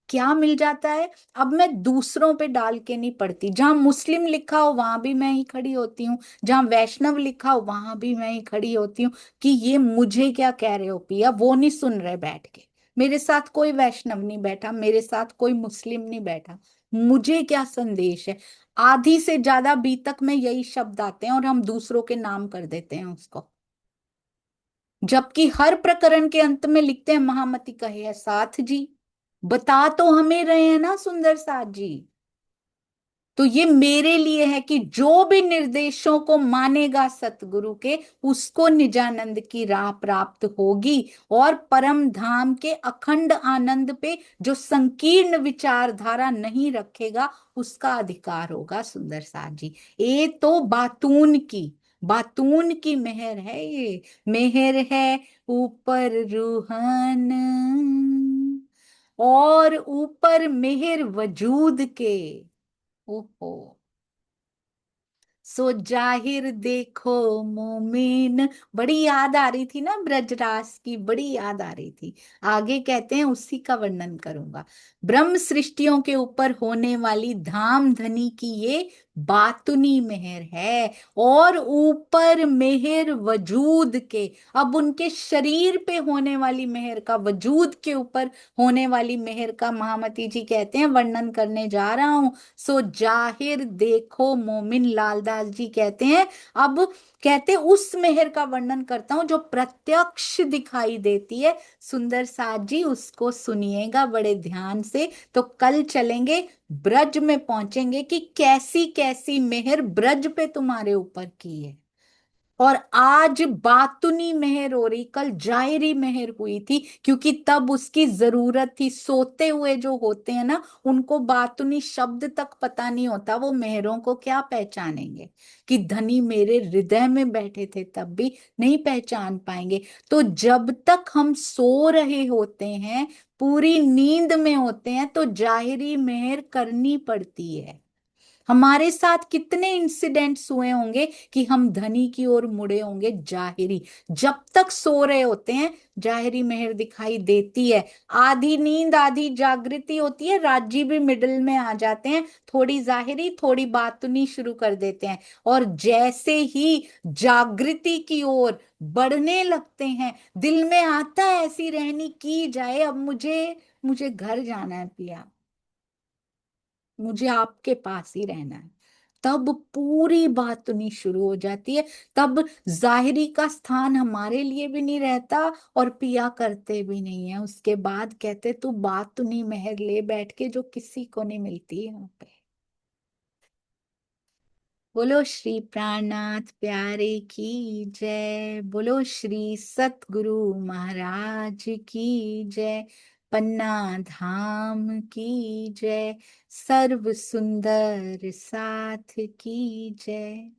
क्या मिल जाता है, अब मैं दूसरों पे डाल के नहीं पढ़ती। जहां मुस्लिम लिखा हो वहां भी मैं ही खड़ी होती हूँ, जहां वैष्णव लिखा हो वहां भी मैं ही खड़ी होती हूँ, कि ये मुझे क्या कह रहे हो पिया, वो नहीं सुन रहे बैठ के। मेरे साथ कोई वैष्णव नहीं बैठा, मेरे साथ कोई मुस्लिम नहीं बैठा, मुझे क्या संदेश है। आधी से ज्यादा बीतक में यही शब्द आते हैं, और हम दूसरों के नाम कर देते हैं उसको, जबकि हर प्रकरण के अंत में लिखते हैं महामति कहे है साथ जी। बता तो हमें रहे हैं ना सुंदर साथ जी। तो ये मेरे लिए है कि जो भी निर्देशों को मानेगा सतगुरु के, उसको निजानंद की राह प्राप्त होगी, और परम धाम के अखंड आनंद पे जो संकीर्ण विचारधारा नहीं रखेगा, उसका अधिकार होगा सुंदर साथ जी। ये तो बातून की मेहर है, ये मेहर है ऊपर रूहान, और ऊपर मेहर वजूद के। ओहो, सो जाहिर देखो मोमिन। बड़ी याद आ रही थी ना ब्रजरास की, बड़ी याद आ रही थी। आगे कहते हैं उसी का वर्णन करूंगा। ब्रह्म सृष्टियों के ऊपर होने वाली धाम धनी की ये बातुनी मेहर है, और ऊपर मेहर वजूद के। अब उनके शरीर पे होने वाली मेहर का, वजूद के ऊपर होने वाली मेहर का महामती जी कहते हैं वर्णन करने जा रहा हूं। सो जाहिर देखो मोमिन, लालदास जी कहते हैं। अब कहते उस मेहर का वर्णन करता हूं जो प्रत्यक्ष दिखाई देती है। सुंदर साथ जी उसको सुनिएगा बड़े ध्यान से, तो कल चलेंगे ब्रज में, पहुंचेंगे कि कैसी कैसी मेहर ब्रज पे तुम्हारे ऊपर की है। और आज बातुनी मेहर हो रही, कल जायरी मेहर हुई थी, क्योंकि तब उसकी जरूरत थी। सोते हुए जो होते हैं ना, उनको बातुनी शब्द तक पता नहीं होता, वो मेहरों को क्या पहचानेंगे। कि धनी मेरे हृदय में बैठे थे तब भी नहीं पहचान पाएंगे। तो जब तक हम सो रहे होते हैं, पूरी नींद में होते हैं, तो जाहिरी मेहर करनी पड़ती है। हमारे साथ कितने इंसिडेंट्स हुए होंगे कि हम धनी की ओर मुड़े होंगे जाहिरी। जब तक सो रहे होते हैं जाहिरी मेहर दिखाई देती है, आधी नींद आधी जागृति होती है, राजी भी मिडिल में आ जाते हैं, थोड़ी जाहिरी थोड़ी बातुनी शुरू कर देते हैं। और जैसे ही जागृति की ओर बढ़ने लगते हैं, दिल में आता है ऐसी रहनी की जाए, अब मुझे मुझे घर जाना है पिया, मुझे आपके पास ही रहना है। तब पूरी बात सुनी शुरू हो जाती है। तब जाहिरी का स्थान हमारे लिए भी नहीं रहता और पिया करते भी नहीं है। उसके बाद कहते तू बात तो नहीं मेहर ले बैठ के जो किसी को नहीं मिलती है यहाँ पे। बोलो श्री प्राणनाथ प्यारे की जय, बोलो श्री सतगुरु महाराज की जय, पन्ना धाम की जय, सर्व सुंदर साथ की जय।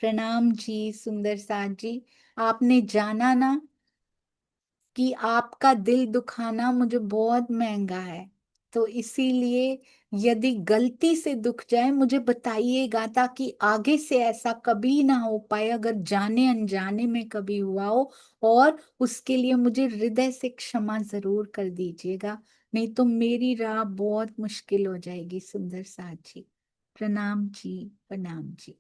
प्रणाम जी सुंदर साथ जी। आपने जाना ना कि आपका दिल दुखाना मुझे बहुत महंगा है, तो इसीलिए यदि गलती से दुख जाए मुझे बताइएगा, ताकि आगे से ऐसा कभी ना हो पाए, अगर जाने अनजाने में कभी हुआ हो। और उसके लिए मुझे हृदय से क्षमा जरूर कर दीजिएगा, नहीं तो मेरी राह बहुत मुश्किल हो जाएगी सुंदर साथ जी। प्रणाम जी, प्रणाम जी।